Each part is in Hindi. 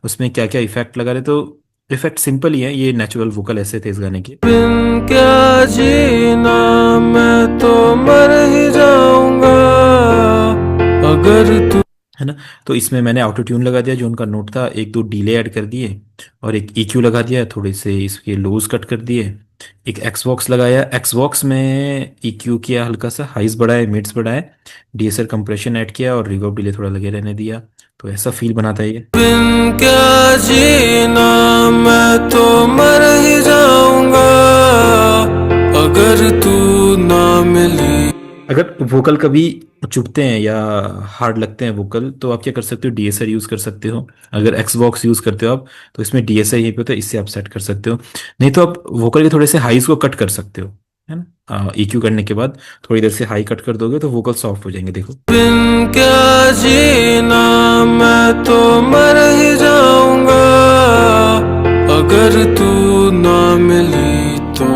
उसमें क्या क्या इफेक्ट लगा रहे, तो इफेक्ट सिंपल ही है, ये नेचुरल वोकल ऐसे थे इस गाने के। बिन क्या जीना, मैं तो मर ही जाऊंगा अगर तू। है ना। तो इसमें मैंने ऑटो ट्यून लगा दिया, जो उनका नोट था, एक दो डीले ऐड कर दिए, और एक EQ लगा दिया, थोड़े से इसके लोज कट कर दिए, एक एक्सबॉक्स लगाया। एक्सबॉक्स में EQ किया, हल्का सा हाइस बढ़ाए, मिड्स बढ़ाए, DSR कंप्रेशन ऐड किया, और रिवर्ब डिले थोड़ा लगे रहने दिया। तो ऐसा फील बनाता है ये। बिन क्या जीना, मैं तो मर ही जाऊंगा अगर तू ना मिली। अगर वोकल कभी चुभते हैं या हार्ड लगते हैं वोकल, तो आप क्या कर सकते हो, DSR यूज़ कर सकते हो। अगर Xbox यूज़ करते हो आप, तो इसमें DSR यहीं पे होता है, इससे आप सेट कर सकते हो। नहीं तो आप वोकल के थोड़े से हाइज को कट कर सकते हो, है ना। EQ करने के बाद थोड़ी देर से हाई कट कर दोगे तो वोकल सॉफ्ट हो जाएंगे, देखो। बिन क्या जीना, मैं तो मर ही जाऊंगा अगर तू ना मिली तो।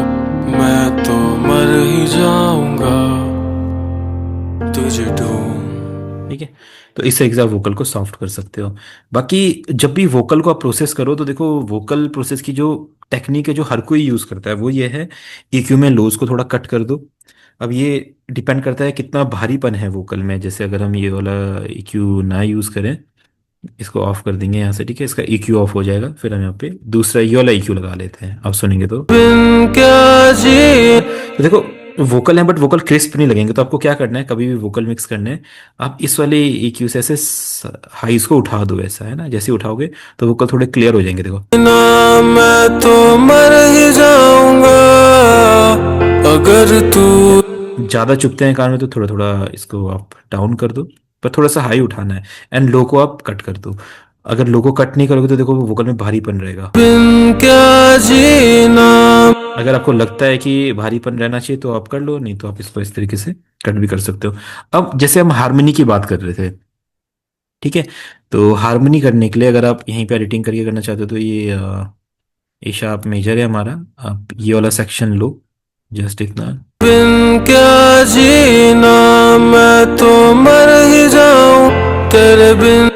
मैं तो मर ही जाऊंगा तुझे ढूंढ। ठीक है। तो इस तरीके से आप वोकल को सॉफ्ट कर सकते हो। बाकी जब भी वोकल को आप प्रोसेस करो, तो देखो वोकल प्रोसेस की जो टेक्निक है, जो हर कोई यूज़ करता है, वो ये है, EQ में लोज को थोड़ा कट कर दो। अब ये डिपेंड करता है कितना भारीपन है वोकल में। जैसे अगर हम ये वाला EQ ना यूज़ करें, इसको ऑफ कर देंगे यहाँ से, ठीक है, इसका EQ ऑफ हो जाएगा, फिर हम यहाँ पे दूसरा ये वाला EQ लगा लेते हैं, आप सुनेंगे तो। बिन क्या है जी। ना। तो देखो वोकल है, बट वोकल क्रिस्प नहीं लगेंगे, तो आपको क्या करना है, कभी भी वोकल मिक्स करने हैं, आप इस वाले EQ से ऐसे हाइस को उठा दो, ऐसा, है ना, जैसे ही उठाओगे तो वोकल थोड़े क्लियर हो जाएंगे, देखो। ना, मैं तो मर ही जाऊंगा अगर तू। ज़्यादा चुभते हैं कान में, तो थोड़ा थोड़ा इसको आप डाउन कर दो, पर थोड़ा सा हाई उठाना है। एंड लो को आप कट कर दो। अगर लो को कट नहीं करोगे तो देखो वो वोकल में भारीपन रहेगा। बिन क्या जीना। अगर आपको लगता है कि भारीपन रहना चाहिए तो आप कर लो, नहीं तो आप इसको इस तरीके से कट भी कर सकते हो। अब जैसे हम हारमोनी की बात कर रहे थे, ठीक है, तो हारमोनी करने के लिए अगर आप यहीं पे एडिटिंग करके करना चाहते हो, तो ये ए शार्प मेजर है हमारा, आप ये वाला सेक्शन लो, जस्ट इतना। बिन क्या जीना, मैं तो मर ही जाऊं तेरे बिन।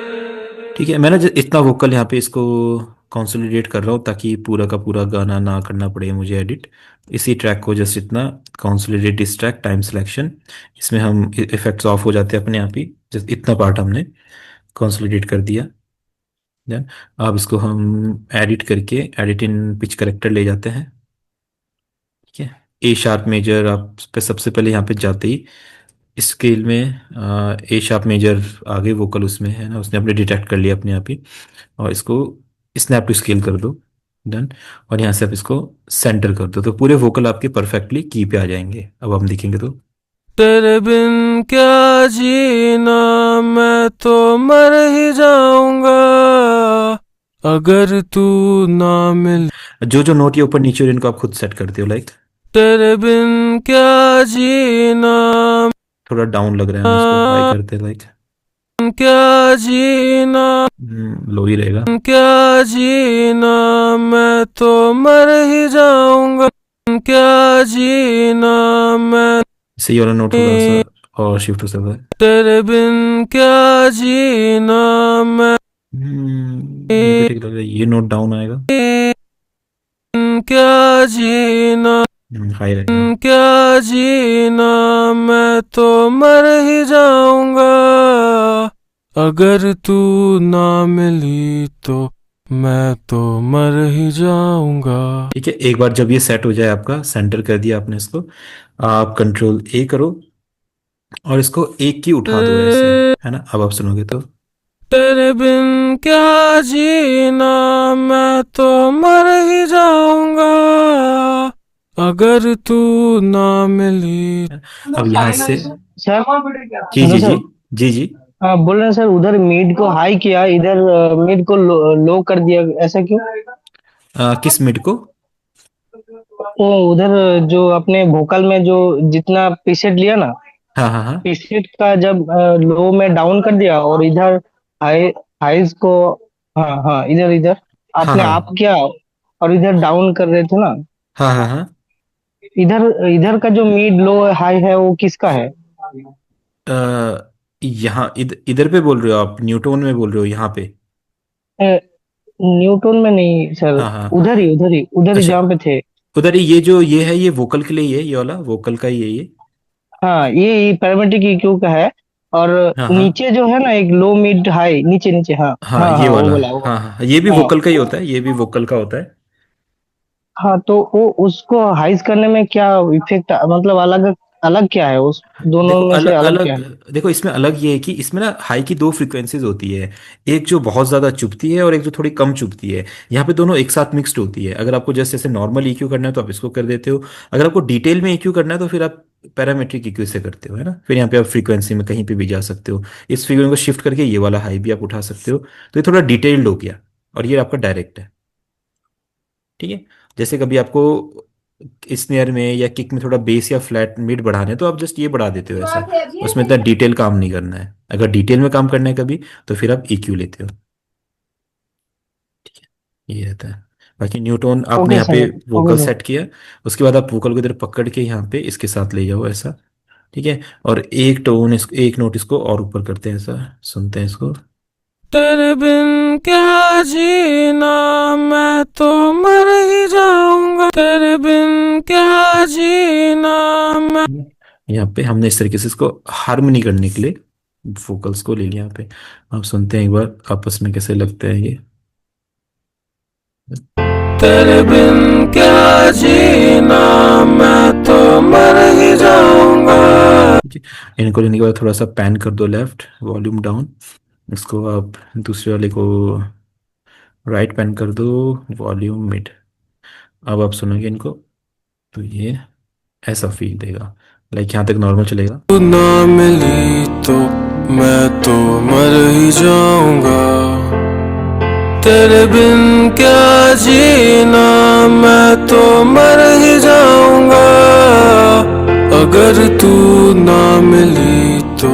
ठीक है, मैं ना इतना वोकल यहाँ पे इसको कंसोलिडेट कर रहा हूँ, ताकि पूरा का पूरा गाना ना करना पड़े मुझे एडिट। इसी ट्रैक को जस्ट इतना कंसोलिडेट, इस ट्रैक टाइम सिलेक्शन, इसमें हम इफेक्ट्स ऑफ हो जाते हैं अपने आप ही। जस्ट इतना पार्ट हमने कंसोलिडेट कर दिया। देन अब इसको हम एडिट करके एडिट इन पिच करेक्टर ले जाते हैं, ठीक है। ए शार्प मेजर आप पे सबसे पहले यहाँ पे जाते ही स्केल में ए शार्प मेजर आगे वोकल उसमें है ना, उसने अपने डिटेक्ट कर लिया अपने आप ही। और इसको स्नैप टू स्केल कर दो। डन। और यहाँ से आप इसको सेंटर कर दो, तो पूरे वोकल आपके परफेक्टली की पे आ जाएंगे, अब हम देखेंगे तो। तेरे बिन क्या जीना, मैं तो मर ही जाऊंगा अगर तू ना मिल। जो जो नोट ये ऊपर नीचे हो रहे हैं, इनको आप खुद सेट करते हो, लाइक तेरे बिन क्या जीना, थोड़ा डाउन लग रहा है, हम इसको हाई करते हैं, लाइक क्या जीना, लो ही रहेगा। क्या जीना, मैं तो मर ही जाऊंगा। क्या जीना मैं। सही वाला नोट थोड़ा सा और शिफ्ट हो सकता है। तेरे बिन क्या जीना मैं। ये भी ठीक लग रहा है, ये नोट डाउन आएगा। क्या जीना, हाई रहेगा। क्या जीना, मैं तो मर ही जाऊंगा अगर तू ना मिली तो। मैं तो मर ही जाऊंगा। ठीक है, एक बार जब ये सेट हो जाए, आपका सेंटर कर दिया आपने इसको, आप कंट्रोल A करो, और इसको एक की उठा दो ऐसे, है ना, अब आप सुनोगे तो। तेरे बिन क्या जीना, मैं तो मर ही जाऊंगा अगर तू ना मिली। अब यहाँ से, सर। जी हेलो जी जी, सर। जी जी। हाँ, बोल रहे हैं सर, उधर मिड को हाई किया, इधर मिड को लो कर दिया, ऐसा क्यों? किस मिड को? वो उधर जो अपने वोकल में जो जितना पीसेट लिया ना, हाँ हाँ हाँ पीसेट का जब लो में डाउन कर दिया, और इधर हाई हाइज को। हाँ हाँ, इधर इधर हाँ आपने आप हाँ किया, और इधर डाउन कर रहे थे ना। हाँ हाँ हाँ। इधर इधर का जो मिड लो हाई है, वो किसका है? यहाँ इधर पे बोल रहे हो आप, न्यूटोन में बोल रहे हो यहाँ पे? न्यूटन में नहीं सर। हाँ हाँ। उधर ही अच्छा, जहाँ पे थे। उधर ही ये जो ये है ये वोकल के लिए ही है, ये वाला वोकल का ही है ये। हाँ, ये पैरामेट्रिक EQ का है। और हाँ हाँ नीचे जो है ना, एक लो मिड हाई, नीचे नीचे, हाँ। हाँ, हाँ ये हाँ, वो वाला। बोला वो। हाँ हाँ, ये भी हाँ वोकल का ही होता है, ये भी वोकल का होता है। हाँ, तो वो उसको हाइज करने में क्या इफेक्ट, मतलब अलग अलग क्या है उस दोनों देखो में से, अलग अलग क्या अलग, है? देखो इसमें अलग ये है कि इसमें ना हाई की दो फ्रीक्वेंसीज होती है। एक जो बहुत ज्यादा चुभती है और एक जो थोड़ी कम चुभती है। यहाँ पे दोनों एक साथ मिक्स्ड होती है। अगर आपको जैसे जैसे नॉर्मल EQ करना है तो आप इसको कर देते हो। अगर आपको डिटेल में EQ करना है तो फिर आप पैरामेट्रिक EQ से करते हो, है ना। फिर यहाँ पे आप फ्रीक्वेंसी में कहीं पे भी जा सकते हो। इस फ्रीक्वेंसी को शिफ्ट करके ये वाला हाई भी आप उठा सकते हो। तो ये थोड़ा डिटेल्ड हो गया। और ये आपका डायरेक्ट है। ठीक है। जैसे कभी आपको स्नेयर में या किक में थोड़ा बेस या फ्लैट मिड बढ़ाने हैं, तो आप जस्ट ये बढ़ा देते हो ऐसा। उसमें इतना डिटेल काम नहीं करना है। अगर डिटेल में काम करना है कभी, तो फिर आप EQ लेते हो। ये रहता है। बाकी न्यूटोन आपने ओके यहाँ पे sir. Okay vocal sir. Set किया। उसके बाद आप वोकल को इधर पकड़ के यहाँ पे इसके साथ ले जाओ ऐसा। ठीक है। और एक टोन इसको, एक नोट इसको और ऊपर करते हैं ऐसा। सुनते हैं इसको। तेरे बिन क्या जीना, मैं तो मर ही जाऊंगा। तेरे बिन क्या जीना मैं। यहाँ पे हमने इस तरीके से इसको हार्मनी करने के लिए वोकल्स को ले लिया यहाँ पे। आप सुनते हैं एक बार आपस में कैसे लगते हैं ये। तेरे बिन क्या जीना, मैं तो मर ही जाऊंगा। ठीक है। इनको लेने के बाद थोड़ा सा पैन कर दो लेफ्ट, वॉल्यूम डाउन। इसको आप दूसरे वाले को राइट पैन कर दो, वॉल्यूम मिड। अब आप सुनोगे इनको, तो ये ऐसा फील देगा। लाइक यहाँ तक नॉर्मल चलेगा। तू ना मिली तो मैं तो मर ही जाऊंगा। तेरे बिन क्या जीना, मैं तो मर ही जाऊंगा। अगर तू ना मिली तो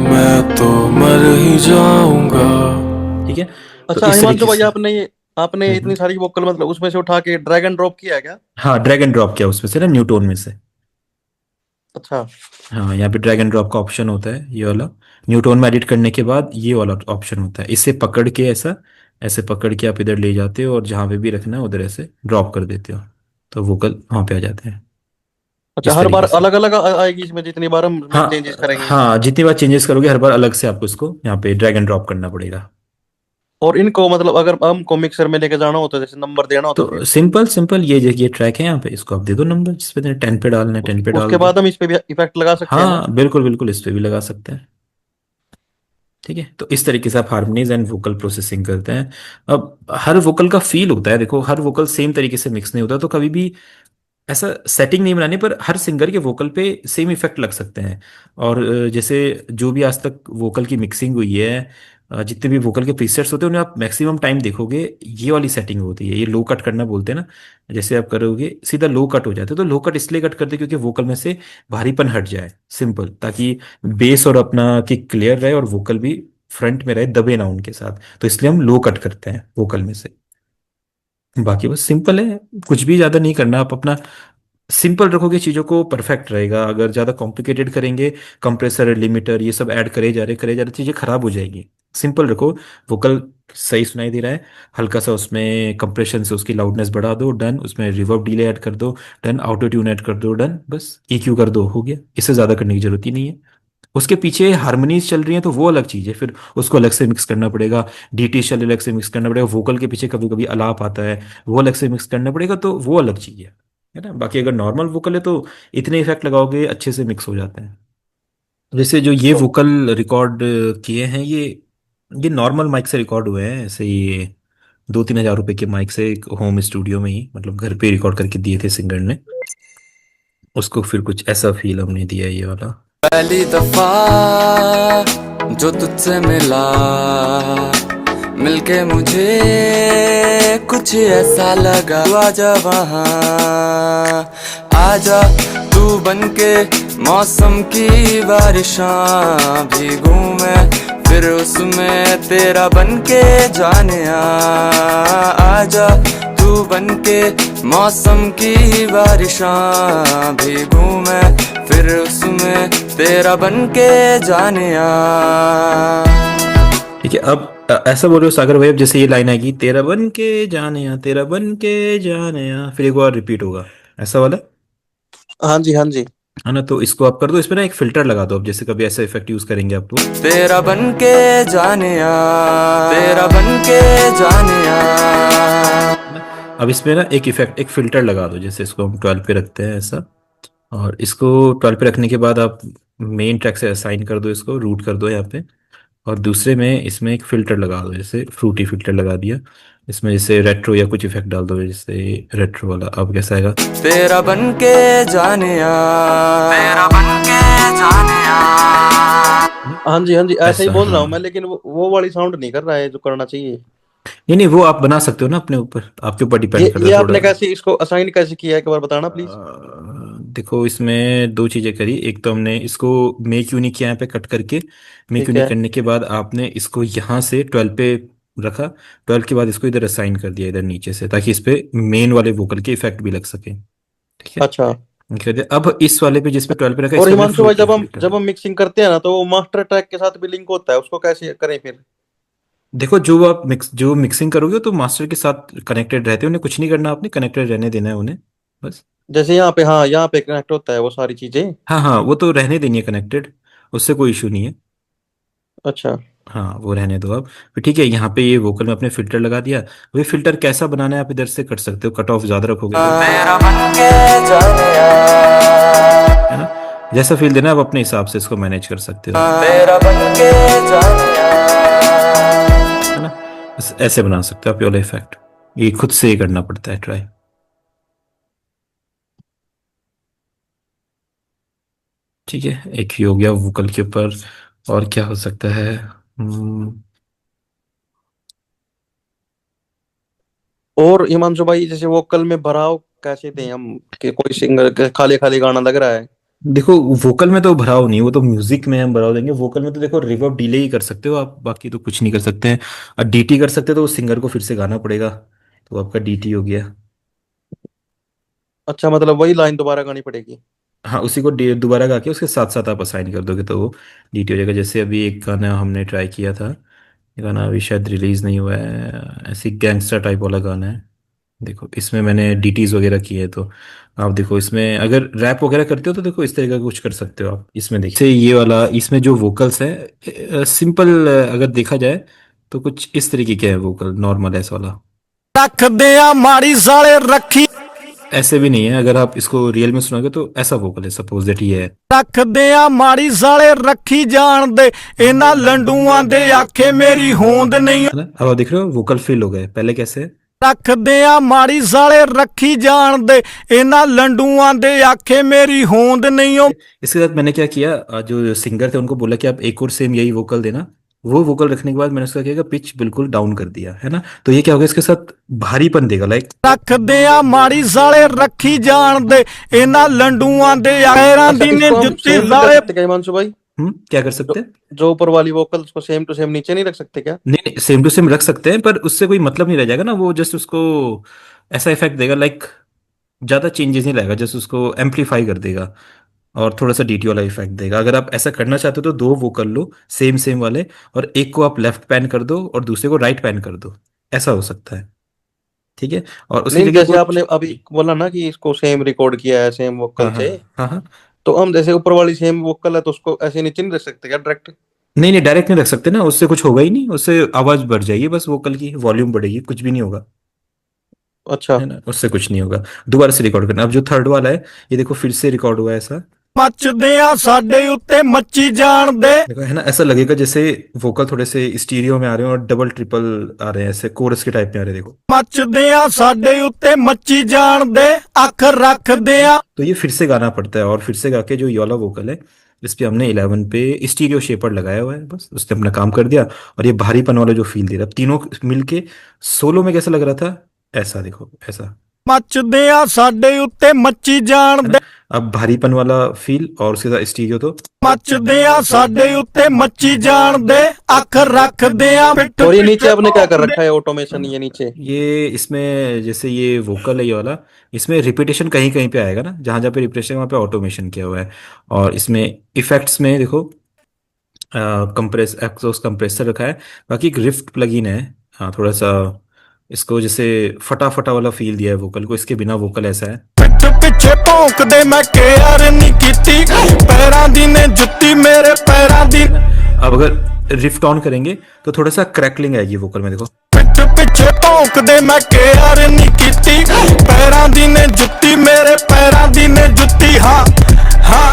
मैं तो मर ही जाऊंगा। ठीक है। तो अच्छा इस हिमांशु तरीके भाई, से। आपने इतनी सारी वोकल मतलब उसमें से उठा के ड्रैग एंड ड्रॉप किया है क्या? हाँ, ड्रैग एंड ड्रॉप किया उसमें से ना, न्यूटोन में से। अच्छा। हाँ, यहाँ पे ड्रैग एंड ड्रॉप का ऑप्शन होता है ये वाला। न्यूटोन में एडिट करने के बाद ये वाला ऑप्शन होता है। इसे पकड़ के ऐसा, ऐसे पकड़ के आप इधर ले जाते हो और जहाँ पे भी रखना है उधर ऐसे ड्रॉप कर देते हो। तो वोकल वहाँ पे आ जाते हैं अच्छा, इस हर बार तरीके से। अलग अलग आएगी इसमें जितनी बार हम चेंजेस हाँ करेंगे? हाँ, जितनी बार चेंजेस करोगे हर बार अलग से आपको इसको यहाँ पे ड्रैग एंड ड्रॉप करना पड़ेगा। और इनको मतलब अगर हमको मिक्सर में लेके जाना होता है, जैसे नंबर देना होता है तो फिर सिंपल सिंपल ये ट्रैक है यहाँ पे, इसको आप दे दो नंबर जिस पे 10 पे डालना है, 10 पे डाल उसके दो। बाद हम इस पे भी इफेक्ट लगा सकते हैं ना? हाँ बिल्कुल बिल्कुल, इस पे भी लगा सकते हैं। ठीक है। तो इस तरीके से आप हार्मोनीज एंड वोकल प्रोसेसिंग करते हैं। अब हर वोकल का फील होता है। देखो हर वोकल सेम तरीके से मिक्स नहीं होता, तो कभी भी ऐसा सेटिंग नहीं बनानी, पर हर सिंगर के वोकल पे सेम इफेक्ट लग सकते हैं। और जैसे जो भी आज तक वोकल की मिक्सिंग हुई है, जितने भी वोकल के प्रीसेट्स होते हैं उन्हें आप मैक्सिमम टाइम देखोगे ये वाली सेटिंग होती है। ये लो कट करना बोलते हैं ना। जैसे आप करोगे सीधा लो कट हो जाता है, तो लो कट इसलिए कट करते हैं क्योंकि वोकल में से भारीपन हट जाए, सिंपल, ताकि बेस और अपना किक क्लियर रहे और वोकल भी फ्रंट में रहे, दबे ना उनके साथ। तो इसलिए हम लो कट करते हैं वोकल में से। बाकी बस सिंपल है, कुछ भी ज्यादा नहीं करना। आप अपना सिंपल रखोगे चीज़ों को, परफेक्ट रहेगा। अगर ज़्यादा कॉम्प्लिकेटेड करेंगे, कंप्रेसर लिमिटर ये सब ऐड करे जा रहे चीज़ें खराब हो जाएगी। सिंपल रखो, वोकल सही सुनाई दे रहा है, हल्का सा उसमें कंप्रेशन से उसकी लाउडनेस बढ़ा दो, डन। उसमें रिवर्ब डिले ऐड कर दो, डन। ऑटो ट्यून ऐड कर दो, डन। बस EQ कर दो, हो गया। इससे ज़्यादा करने की जरूरत ही नहीं है। उसके पीछे हारमोनीज चल रही है तो वो अलग चीज़ है, फिर उसको अलग से मिक्स करना पड़ेगा। DT अलग से मिक्स करना पड़ेगा। वोकल के पीछे कभी कभी अलाप आता है, वो अलग से मिक्स करना पड़ेगा, तो वो अलग चीज़ है ना। बाकी अगर नॉर्मल वोकल है तो इतने इफेक्ट लगाओगे अच्छे से मिक्स हो जाते हैं। जैसे जो ये तो वोकल रिकॉर्ड किए हैं, ये नॉर्मल माइक से रिकॉर्ड हुए हैं ऐसे। ये 2-3 हज़ार रुपए के माइक से एक होम स्टूडियो में ही, मतलब घर पे रिकॉर्ड करके दिए थे सिंगर ने। उसको फिर कुछ ऐसा फील हमने दिया ये वाला। पहली दफा जो तुझसे मिला, मिलके मुझे कुछ ऐसा लगा। तू आजा वहाँ, आजा तू बनके मौसम की बारिशां, भीगूं मैं फिर उसमें तेरा बनके जाने आजा तू बनके मौसम की बारिशां, भीगूं मैं फिर उसमें तेरा बनके जाने ठीक है। अब ऐसा बोल रहे हो सागर भाई, अब जैसे ये लाइन आएगी, तेरा बन के जाने या, तेरा बन के जाने या, फिर एक बार रिपीट होगा, ऐसा वाला। हाँ जी, हाँ जी। है ना, तो इसको आप कर दो, इसमें ना एक फिल्टर लगा दो, अब जैसे कभी ऐसा इफेक्ट यूज करेंगे आप तो। तेरा बन के जानिया, तेरा बन के जानिया। है ना, अब इसमें ना एक इफेक्ट, एक फिल्टर लगा दो, जैसे इसको हम 12 पे रखते हैं ऐसा, और इसको 12 पे रखने के बाद आप मेन ट्रैक से असाइन कर दो, इसको रूट कर दो यहाँ पे, और दूसरे में इसमें एक फिल्टर लगा दो, जैसे फ्रूटी फिल्टर लगा दिया, इसमें जैसे रेट्रो या कुछ इफेक्ट डाल दो, जैसे रेट्रो वाला। अब कैसा आएगा? तेरा बन के जानिया, तेरा बन के जानिया। है ना? हाँ जी, हाँ जी, ऐसा ही ऐसा, बोल रहा हाँ। हूँ मैं, लेकिन वो वाली साउंड नहीं कर रहा है जो करना चाहिए। नहीं नहीं, वो आप बना सकते हो ना, अपने ऊपर, आपके ऊपर ये डिपेंड करता ये है थोड़ा। आपने कैसे इसको असाइन कैसे किया है, एक बार बताना प्लीज। देखो, इसमें दो चीजें करी, एक तो हमने इसको मेक यूनिक किया यहाँ पे कट करके, मेक ठीक यूनिक है। करने के बाद आपने इसको यहाँ से 12 पे रखा, 12 के बाद इसको इधर असाइन कर दिया, इधर नीचे से, ताकि इस पे मेन वाले वोकल के इफेक्ट भी लग सके। ठीक है, अच्छा। कर दिया। अब इस वाले पे, जिस पे 12 पे रखा, इस और पे हमने हिमांशु भाई, फ्रूटी जब फिल्टर। हम मिक्सिंग करते हैं ना, तो वो मास्टर ट्रैक के साथ भी लिंक होता है, उसको कैसे करें फिर। देखो, जो मिक्सिंग करोगे तो मास्टर के साथ कनेक्टेड रहते हैं, उन्हें कुछ नहीं करना, आपने कनेक्टेड रहने देना है उन्हें, बस। जैसे यहाँ पे, हाँ, यहाँ पे कनेक्ट होता है वो सारी चीजें। हाँ हाँ, वो तो रहने देनी है कनेक्टेड, उससे कोई इशू नहीं है। अच्छा। हाँ, वो रहने दो अब। फिर ठीक है, यहाँ पे ये वोकल में अपने फिल्टर लगा दिया। वही फिल्टर कैसा बनाना है आप इधर से कर सकते हो, कट ऑफ ज्यादा रखोगे तो। तेरा बन के जानिया, है ना, जैसा फील देना है आप अपने हिसाब से इसको मैनेज कर सकते हो। तेरा बन के जानिया। है ना, बस ऐसे बना सकते हो आप ये वाला इफेक्ट, ये खुद से ही करना पड़ता है ट्राई। ठीक है, एक ही हो गया वोकल के ऊपर। और क्या हो सकता है? और हिमांशु भाई, जैसे वोकल में भराव कैसे दें हम, कि कोई सिंगर खाली खाली गाना लग रहा है। देखो, वोकल में तो भराव नहीं, वो तो म्यूजिक में हम भराव देंगे, वोकल में तो देखो रिवर्ब डिले ही कर सकते हो आप, बाकी तो कुछ नहीं कर सकते हैं। और डीटी कर सकते हो तो सिंगर को फिर से गाना पड़ेगा, तो आपका डीटी हो गया। अच्छा, मतलब वही लाइन दोबारा गानी पड़ेगी। हाँ, उसी को दोबारा गा के उसके साथ साथ आप असाइन कर दोगे तो वो डीटी हो जाएगा। जैसे अभी एक गाना हमने ट्राई किया था, ये गाना अभी शायद रिलीज नहीं हुआ है, ऐसी गैंगस्टर टाइप वाला गाना है। देखो, इसमें मैंने डीटीज वगैरह की है, तो आप देखो, इसमें अगर रैप वगैरह करते हो तो देखो इस तरीके का कुछ कर सकते हो आप। इसमें देखिए, से ये वाला, इसमें जो वोकल्स है सिंपल, अगर देखा जाए तो कुछ इस तरीके के है वोकल, नॉर्मल ऐसा वाला। रख दिया माड़ी साले रखी, ऐसे भी नहीं है, अगर आप इसको रियल में सुनोगे तो ऐसा वोकल है, सपोज दैट ये है। रख दिया माड़ी साले रखी जान दे, इना लंडुआं दे आखे मेरी होंद नहीं। है ना, अब आप देख रहे हो वोकल फिल हो गए, पहले कैसे है? रख दिया माड़ी साले रखी जान दे, इना लंडुआं दे आखे मेरी होंद नहीं। इसके साथ मैंने क्या किया, जो सिंगर थे उनको बोला कि आप एक और सेम यही वोकल देना। वो वोकल रखने के बाद मैंने उसका क्या किया, पिच बिल्कुल डाउन कर दिया, है ना, तो ये क्या होगा, इसके साथ भारीपन देगा, लाइक। रख दिया माड़ी साले रखी जान दे, इना लंडुआं दे पैरां अच्छा, दी ने इसको हम जुत्ती सेम नहीं कर साले। सकते क्या हिमांशु भाई। क्या कर जो सकते हैं? जो ऊपर वाली वोकल, उसको सेम टू सेम नीचे नहीं रख सकते क्या। नहीं नहीं, सेम टू सेम रख सकते हैं, पर उससे कोई मतलब नहीं रह जाएगा ना, वो जस्ट उसको ऐसा इफेक्ट देगा, लाइक ज्यादा चेंजेस नहीं लाएगा, जस्ट उसको एम्पलीफाई कर देगा, और थोड़ा सा डीटी वाला इफेक्ट देगा। अगर आप ऐसा करना चाहते हो तो दो वोकल लो, सेम सेम वाले, और एक को आप लेफ्ट पैन कर दो और दूसरे को राइट पैन कर दो, ऐसा हो सकता है। ठीक है, और उसकी नहीं, जगह जैसे कुछ। आपने अभी बोला ना कि इसको सेम रिकॉर्ड किया है सेम हाँ वोकल हाँ से, हाँ हाँ। तो हम जैसे ऊपर वाली सेम वोकल है तो उसको ऐसे नीचे नहीं रख सकते क्या डायरेक्ट। नहीं नहीं, डायरेक्ट नहीं रख सकते ना, उससे कुछ होगा ही नहीं, उससे आवाज बढ़ जाएगी, बस वोकल की वॉल्यूम बढ़ेगी, कुछ भी नहीं होगा। अच्छा। है ना, उससे कुछ नहीं होगा। दोबारा से रिकॉर्ड करना। अब जो थर्ड वाला है, ये देखो फिर से रिकॉर्ड हुआ है ऐसा। मचदियां साडे उत्ते मच्छी जान दे, देखो, है ना, ऐसा लगेगा जैसे वोकल थोड़े से स्टीरियो में आ रहे हैं और डबल ट्रिपल आ रहे हैं, ऐसे कोरस के टाइप में आ रहे हैं, देखो। मचदियां साडे उत्ते मच्छी जान दे, अख रख दिया। तो ये फिर से गाना पड़ता है, और फिर से गा के जो ये वाला वोकल है, इस पे हमने 11 पे स्टीरियो शेपर लगाया हुआ है, बस उसने अपना काम कर दिया। और ये भारीपन वाला जो फील दे रहा है, तीनों मिलके सोलो में कैसा लग रहा था, ऐसा देखो, ऐसा। मचदियां साडे उत्ते मच्छी जान है ना, दे, अब भारीपन वाला फील और उसके साथ स्टीरियो तो। मचदियां साडे उत्ते मच्छी जान दे, अख रख दिया पिठ और ये नीचे पिठ आपने क्या कर तोड़ दे। रखा है, ऑटोमेशन, ये नीचे। ये इसमें जैसे ये वोकल है ये वाला, इसमें रिपीटेशन कहीं कहीं पे आएगा ना, जहां जहां पे रिपीटेशन वहां पे ऑटोमेशन किया हुआ है। और इसमें इफेक्ट्स में देखो, कंप्रेस एक्सॉस कंप्रेसर रखा है। बाकी एक रिफ्ट प्लगइन है। हाँ, थोड़ा सा इसको जैसे फटा फटा वाला फील दिया है वोकल को, इसके बिना वोकल ऐसा है। पिठ पिछे भौंकदे मैं केयर नहीं कीती पैरां दी ने जुत्ती मेरे पैरां दी अब अगर रिफ्ट ऑन करेंगे तो थोड़ा सा क्रैकलिंग आएगी वोकल में, देखो। पिठ पिछे भौंकदे मैं केयर नहीं कीती पैरां दी ने जुत्ती मेरे पैरां दी ने जुत्ती हाँ हाँ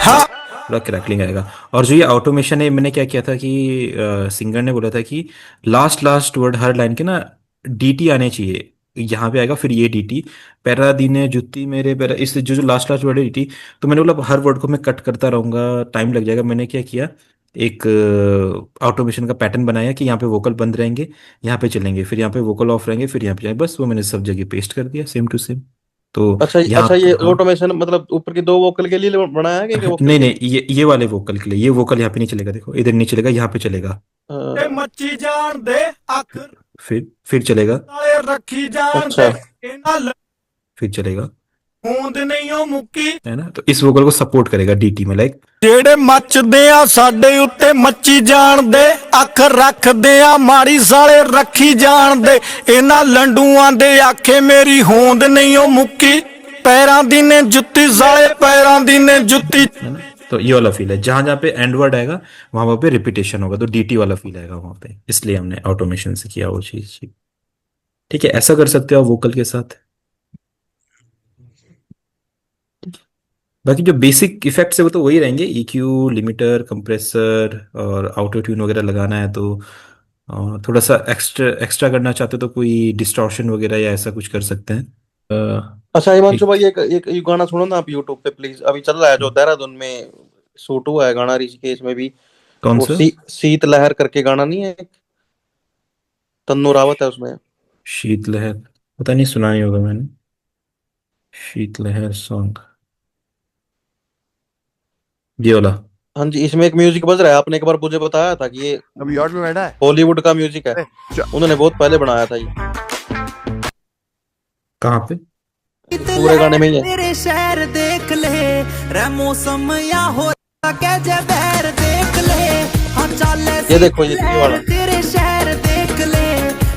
हाँ। थोड़ा क्रैकलिंग आएगा। और जो ये ऑटोमेशन है, मैंने क्या किया था कि सिंगर ने बोला था कि लास्ट लास्ट वर्ड हर लाइन के ना डीटी आने चाहिए। यहाँ पे आएगा फिर ये डीटी, पैरा दीने जुत्ती मेरे पैरा, इस जो जो लास्ट लास्ट वर्ड है डीटी। तो मैंने बोला हर वर्ड को मैं कट करता रहूंगा, टाइम लग जाएगा। मैंने क्या किया, एक ऑटोमेशन का पैटर्न बनाया कि यहाँ पे वोकल बंद रहेंगे, यहाँ पे चलेंगे, फिर यहाँ पे वोकल ऑफ रहेंगे, फिर यहाँ पे जाएंगे। बस वो मैंने सब जगह पेस्ट कर दिया सेम टू सेम। तो अच्छा यहाँ अच्छा, ये हाँ। ऑटोमेशन मतलब ऊपर की दो वोकल के लिए बनाया है कि एक वोकल नहीं के नहीं, लिए? ये वाले वोकल के लिए। ये वोकल यहाँ पे नहीं चलेगा, देखो इधर नहीं चलेगा, यहाँ पे चलेगा। हाँ, मच्छी जान दे अख फिर चलेगा। नाले रखी जान दे अच्छा इना फिर चलेगा, होंद नहीं हो मुक्की है ना। तो इस वोकल को सपोर्ट करेगा डीटी में, लाइक। ਜਿਹੜੇ ਮੱਚਦੇ ਆ ਸਾਡੇ ਉੱਤੇ ਮੱਚੀ ਜਾਣਦੇ ਅੱਖ ਰੱਖਦੇ ਆ ਮਾੜੀ ਸਾਲੇ ਰੱਖੀ ਜਾਣਦੇ ਇਹਨਾਂ ਲੰਡੂਆਂ ਦੇ ਆਖੇ ਮੇਰੀ ਹੋਂਦ ਨਹੀਂ ਉਹ ਮੁੱਕੀ ਪੈਰਾਂ ਦੀ ਨੇ ਜੁੱਤੀ ਸਾਲੇ ਪੈਰਾਂ ਦੀ ਨੇ ਜੁੱਤੀ है ना। तो ये वाला फील है, जहां जहाँ पे एंड वर्ड आएगा वहां वहां पे रिपीटेशन होगा, तो डीटी वाला फील आएगा वहां पे। इसलिए हमने ऑटोमेशन से किया वो चीज। ठीक है, ऐसा कर सकते हो आप वोकल के साथ। बाकी जो बेसिक इफेक्ट्स है वो तो वही रहेंगे, EQ, लिमिटर, कंप्रेसर और ऑटो ट्यून वगैरह लगाना है तो थोड़ा सा एक्स्ट्रा एक्स्ट्रा करना चाहते हो तो कोई डिस्टॉर्शन वगैरह या ऐसा कुछ कर सकते हैं। अच्छा हिमांशु एक भाई, एक एक ये गाना सुनो ना आप यूट्यूब पे प्लीज, अभी चल रहा है जो देहरादून में शूट हुआ है गाना, ऋषिकेश में भी। कौन वो सा? शीत लहर करके गाना नहीं है, तन्नू रावत है उसमें। शीतलहर? पता नहीं, सुना नहीं होगा मैंने शीतलहर सॉन्ग, ये वाला। हाँ जी, इसमें एक म्यूजिक बज रहा है, आपने एक बार मुझे बताया था कि ये अभी यॉर्ड में बैठा है। हॉलीवुड का म्यूजिक है, उन्होंने बहुत पहले बनाया था ये, कहाँ पे? पूरे गाने में ही है। तेरे शहर देख ले रे मौसम या हो के जबैर देख ले हाँ चल ये देखो ये वाला। तेरे शहर देख ले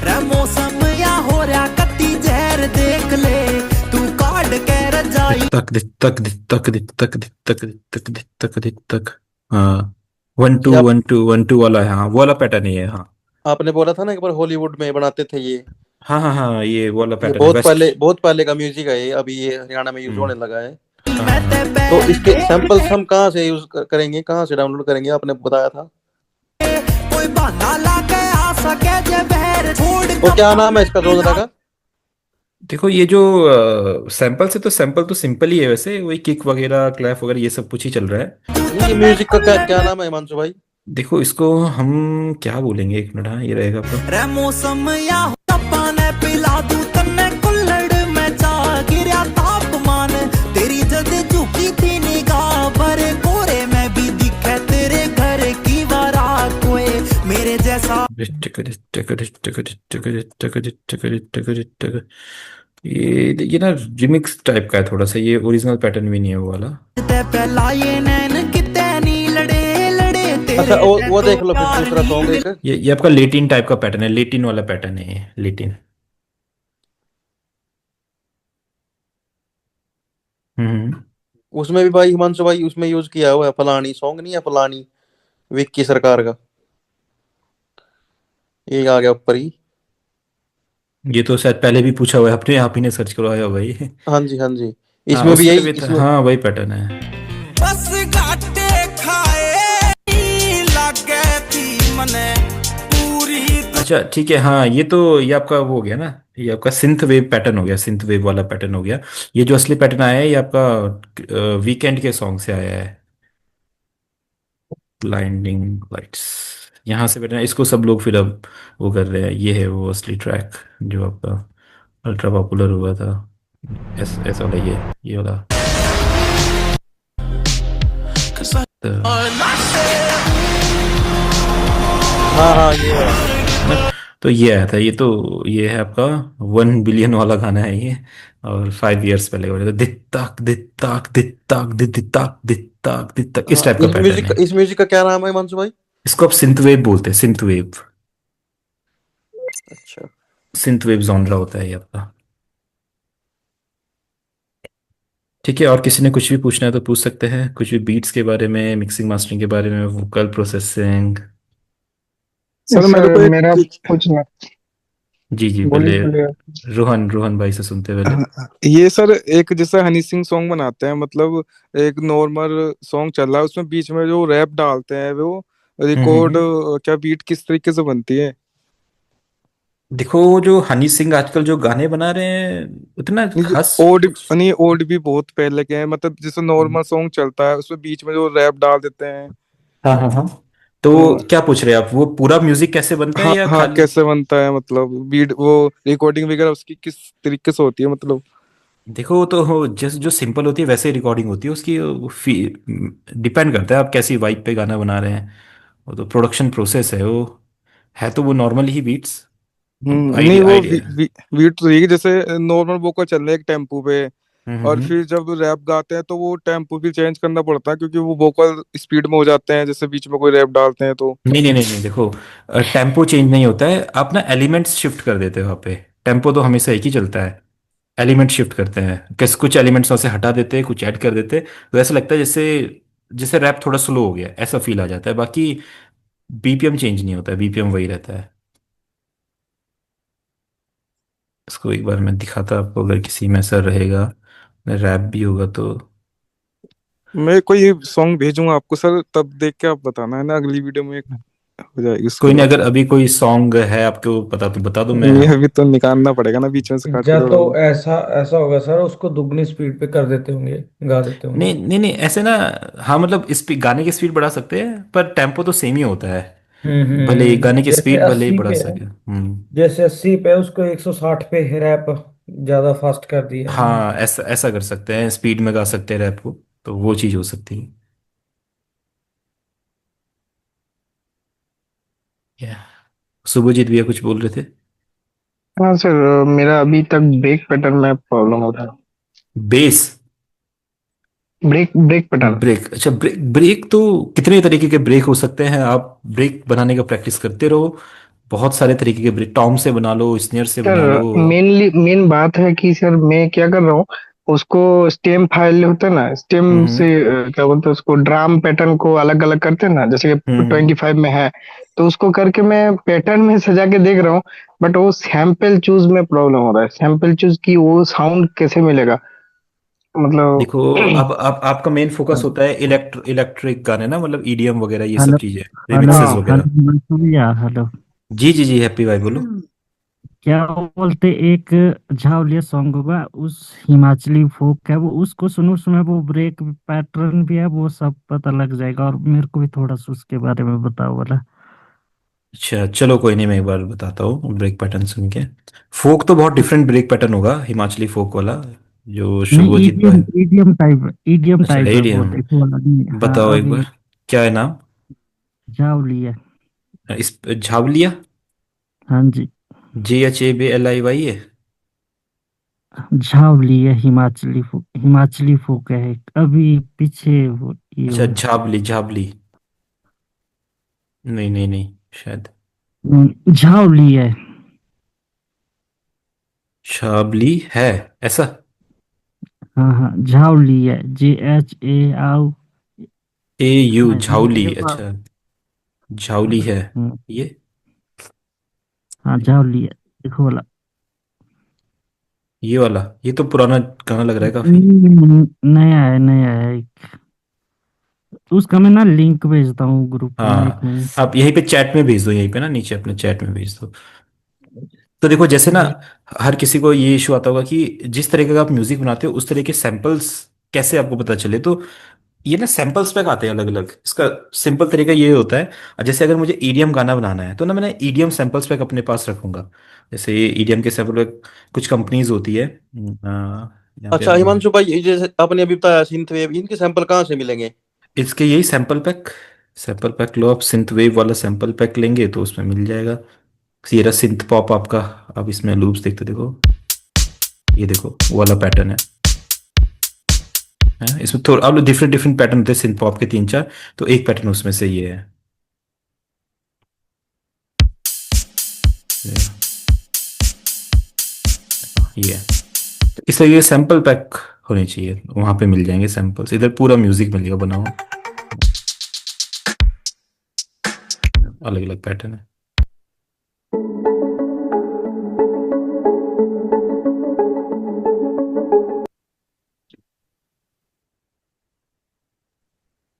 रे मौसम या हो रहा कत्ती जहर देख ले तू काट के रजाई तक दिख तक दिख तक दिख तक दिख तक दिख तक दिख तक दिख तक। हाँ, 1 2 ये आप, 1 2 1 2 वाला है। हाँ, वो वाला पैटर्न ही है। हाँ आपने बोला था ना एक बार हॉलीवुड में बनाते थे ये हाँ हाँ हाँ, ये वो वाला ये पैटर्न है, वेस्ट। बहुत पहले का म्यूजिक है ये, अभी ये हरियाणा में यूज होने लगा है। मैं ते तो पैर इसके देख सैंपल्स ले हम कहाँ से यूज करेंगे, कहाँ से डाउनलोड करेंगे, आपने बताया था। कोई बहाना ला के आ सके जबैर छोड़ वो क्या नाम है इसका जोजरा का? देखो ये जो सैंपल से, तो सैंपल तो सिंपल ही है वैसे, वही किक वगैरह क्लैप वगैरह ये सब कुछ ही चल रहा है। नहीं, ये म्यूजिक का क्या क्या नाम है हिमांशु भाई? देखो इसको हम क्या बोलेंगे, एक मिनट। हाँ, ये रहेगा आपका। रे मौसम या हो पाने पिला दूं तन्ने कुल्लड़ में चा गिरा तापमान तेरी जद झुकी थी निगाह भरे कोरे में भी दिखे तेरे घर की बारात कोई मेरे जैसा ये ना रिमिक्स टाइप का है थोड़ा सा, ये ओरिजिनल पैटर्न भी नहीं है वो वाला। ते पहला ये नैन कितने नी लड़े लड़े अच्छा तेरे वो ते देख लो फिर प्यार दूसरा नी सॉन्ग मिले एक। ये आपका लेटिन टाइप का पैटर्न है, लेटिन वाला पैटर्न है ये, लेटिन। हम्म। उसमें भी भाई हिमांशु भाई उसमें यूज किया हुआ है, फलानी सॉन्ग नहीं है, फलानी विक्की सरकार का, ये आ गया ऊपर ही। ये तो शायद पहले भी पूछा हुआ है आपने, आप ही ने सर्च करवाया भाई। हाँ जी हाँ जी, हाँ, इसमें भी उसमें यही भी था। इसमें। हाँ, वही पैटर्न है। बस घाटे खाए नी लागे थी मने पूरी अच्छा ठीक है। हाँ, ये आपका वो हो गया ना, ये आपका सिंथ वेव पैटर्न हो गया, सिंथ वेव वाला पैटर्न हो गया। ये जो असली पैटर्न आया है ये आपका वीकेंड के सॉन्ग से आया है, ब्लाइंडिंग लाइट्स। यहाँ से पैटर्न, इसको सब लोग फिर अब वो कर रहे हैं। ये है वो असली ट्रैक जो आपका अल्ट्रा पॉपुलर हुआ था। ऐसा वाला, ये वाला। तो, हाँ हाँ ये है। तो ये आया था, ये है आपका 1 बिलियन वाला गाना है ये। और 5 इयर्स पहले का बजा था, दित्ताक दित्ताक दित्ताक दित्ताक दित्ताक दित्ताक, इस हाँ, टाइप का पैटर्न है। इस म्यूजिक का क्या नाम है हिमांशु भाई? इसको आप सिंथ वेव बोलते हैं, सिंथ वेव। अच्छा। सिंथ वेव जॉनरा होता है ये आपका। ठीक है, और किसी ने कुछ भी पूछना है तो पूछ सकते हैं, कुछ भी बीट्स के बारे में, मिक्सिंग मास्टरिंग के बारे में, वोकल प्रोसेसिंग। सर मेरे सर को मेरा एक पूछना। जी जी, बोलिए पहले बोलिए। रोहन रोहन भाई से सुनते हैं पहले। ये सर एक जैसे हनी सिंह सॉन्ग बनाते हैं, मतलब एक नॉर्मल सॉन्ग चल रहा है, उसमें बीच में जो रैप डालते हैं वो रिकॉर्ड, हम्म। क्या बीट किस तरीके से बनती है? देखो जो हनी सिंह आजकल जो गाने बना रहे हैं, उतना नहीं, खास ओल्ड कुछ। नहीं, ओल्ड भी बहुत पहले के हैं, मतलब जैसे नॉर्मल सॉन्ग चलता है उसमें बीच में जो रैप डाल देते हैं। हाँ हाँ हाँ। तो हाँ क्या पूछ रहे हैं आप, वो पूरा म्यूजिक कैसे बनता है हाँ या हाँ, खाली? कैसे बनता है, मतलब बीट वो रिकॉर्डिंग वगैरह उसकी किस तरीके से होती है मतलब? देखो वो तो जैसे जो सिंपल होती है वैसे ही रिकॉर्डिंग होती है उसकी, डिपेंड करता है आप कैसी वाइब पे गाना बना रहे हैं। वो तो प्रोडक्शन प्रोसेस है वो, है तो वो नॉर्मल ही बीट्स। अब नहीं आइडिया वो आइडिया। बीट तो ठीक है, जैसे नॉर्मल वोकल चल रहे हैं एक टेम्पो पे, और हम्म। फिर जब रैप गाते हैं तो वो टेम्पो भी चेंज करना पड़ता है, क्योंकि वो वोकल स्पीड में हो जाते हैं जैसे बीच में कोई रैप डालते हैं तो। नहीं नहीं नहीं नहीं, देखो टेम्पो चेंज नहीं होता है, आप ना एलिमेंट्स शिफ्ट कर देते हो वहाँ पे। टेम्पो तो हमेशा एक ही चलता है। एलिमेंट शिफ्ट करते हैं, किस कुछ एलिमेंट्स वहाँ से हटा देते हैं, कुछ ऐड कर देते हैं, तो ऐसा लगता है जैसे जैसे रैप थोड़ा स्लो हो गया, ऐसा फील आ जाता है। बाकी बीपीएम चेंज नहीं होता है, बीपीएम वही रहता है। इसको एक बार मैं दिखाता आपको, अगर किसी में ऐसा रहेगा, रैप भी होगा तो। मैं कोई सॉन्ग भेजूंगा आपको सर, तब देख के आप बताना है ना, अगली वीडियो में हो जाएगी उसके कोई नहीं, बाद। अगर अभी कोई सॉन्ग है आपको पता तो बता दो मैं। नहीं अभी तो निकालना पड़ेगा ना बीच में से काट के या तो थोड़ा बहुत। ऐसा ऐसा होगा सर, उसको दुगनी स्पीड पे कर देते होंगे, गा देते होंगे। नहीं नहीं नहीं, ऐसे ना, हाँ मतलब गाने की स्पीड बढ़ा सकते हैं पर टेम्पो तो सेम ही होता है। भले ही गाने की जैसे स्पीड भले ही 80 बढ़ा पे है, सके। जैसे 80 पे उसको 160 पे रैप ज्यादा फास्ट कर दिया है। हाँ, ऐसा ऐसा कर सकते हैं, स्पीड में गा सकते हैं रैप को, तो वो चीज़ हो सकती है। या शुभजीत भैया कुछ बोल रहे थे? हाँ सर, मेरा अभी तक ब्रेक पैटर्न में प्रॉब्लम हो रहा है। Base. Break break pattern. Break, अच्छा ब्रेक, ब्रेक तो कितने तरीके के ब्रेक हो सकते हैं, आप ब्रेक बनाने का प्रैक्टिस करते रहो। बहुत सारे तरीके के ब्रेक, टॉम से बना लो, स्नेयर से सर बना लो। मेन बात है कि सर मैं क्या कर रहा हूँ, उसको स्टेम फाइल होता है ना, स्टेम हम्म से क्या बोलते हैं उसको, ड्राम पैटर्न को अलग अलग करते हैं ना, जैसे कि हम्म। 25 में है, तो उसको करके मैं पैटर्न में सजा के देख रहा हूँ। बट वो सैंपल चूज में प्रॉब्लम हो रहा है, सैंपल चूज की वो साउंड कैसे मिलेगा मतलब। देखो, अब आपका मेन फोकस होता है इलेक्ट्रिक गाने ना, मतलब ईडीएम वगैरह ये सब हेलो। चीजें, हेलो। रिमिक्सेस हाँ वगैरह। हेलो भैया, हेलो। जी जी जी, हैप्पी भाई बोलो। क्या बोलते, एक झावलिया सॉन्ग होगा, उस हिमाचली फोक है वो, उसको सुनो, उसमें वो ब्रेक पैटर्न भी है, वो सब पता लग जाएगा। और मेरे को भी थोड़ा सा उसके बारे में बताओ वाला। अच्छा चलो, कोई नहीं, मैं एक बार बताता हूँ ब्रेक पैटर्न सुन के। फोक तो बहुत डिफरेंट ब्रेक पैटर्न होगा, हिमाचली फोक वाला जो नहीं, शुभजीत ईडीएम भाई। ईडीएम अच्छा टाइप है वो, एडीएम, देखो वाला नहीं। हाँ बताओ एक अभी बार, क्या है नाम? झावलिया। इस झावलिया, हाँ जी। JHABLIY है। झावलिया हिमाचली फोक है एक, अभी पीछे वो ये अच्छा हुआ। झाबली झाबली, नहीं नहीं नहीं, शायद झावलिया। झाबली है ऐसा। हाँ हाँ, झावलिया, JHA आओ। AU हाँ झाउली, ये बात। अच्छा झाउली है हम्म, ये। हाँ झावलिया, देखो वाला। ये वाला, ये तो पुराना गाना लग रहा है काफी। नया है एक। उसका मैं ना लिंक भेजता हूँ ग्रुप में, एक हाँ, मिनट। आप यहीं पे चैट में भेज दो, यहीं पे ना नीचे अपने चैट में भेज दो। तो देखो जैसे ना, हर किसी को ये इशू आता होगा कि जिस तरीके का आप म्यूजिक बनाते हो उस तरह के सैंपल्स कैसे आपको पता चले, तो ये ना सैंपल्स पैक आते हैं अलग अलग। इसका सिंपल तरीका ये होता है, जैसे अगर मुझे ईडीएम गाना बनाना है तो ना मैं ईडीएम सैंपल्स पैक अपने पास रखूंगा। जैसे ये ईडीएम के सैंपल पैक कुछ कंपनीज होती है, यहाँ पे अच्छा अभी मैं, हिमांशु भाई, ये जैसे आपने अभी बताया सिंथ वेव, इनके सैंपल कहाँ से मिलेंगे? इसके यही सैंपल पैक लो आप, सिंथ वेव वाला सैंपल पैक लेंगे तो उसमें मिल जाएगा। ये रहा सिंथ पॉप आपका। अब इसमें लूप्स देखते देखो। ये देखो वो वाला पैटर्न है। इसमें थोड़ा अब डिफरेंट डिफरेंट पैटर्न होते हैं सिंथ पॉप के 3-4, तो एक पैटर्न उसमें से ये है। ये है। तो इस तरह ये सैंपल पैक होने चाहिए, वहां पे मिल जाएंगे सैंपल्स, इधर पूरा म्यूजिक मिलेगा बना हुआ, अलग अलग पैटर्न है।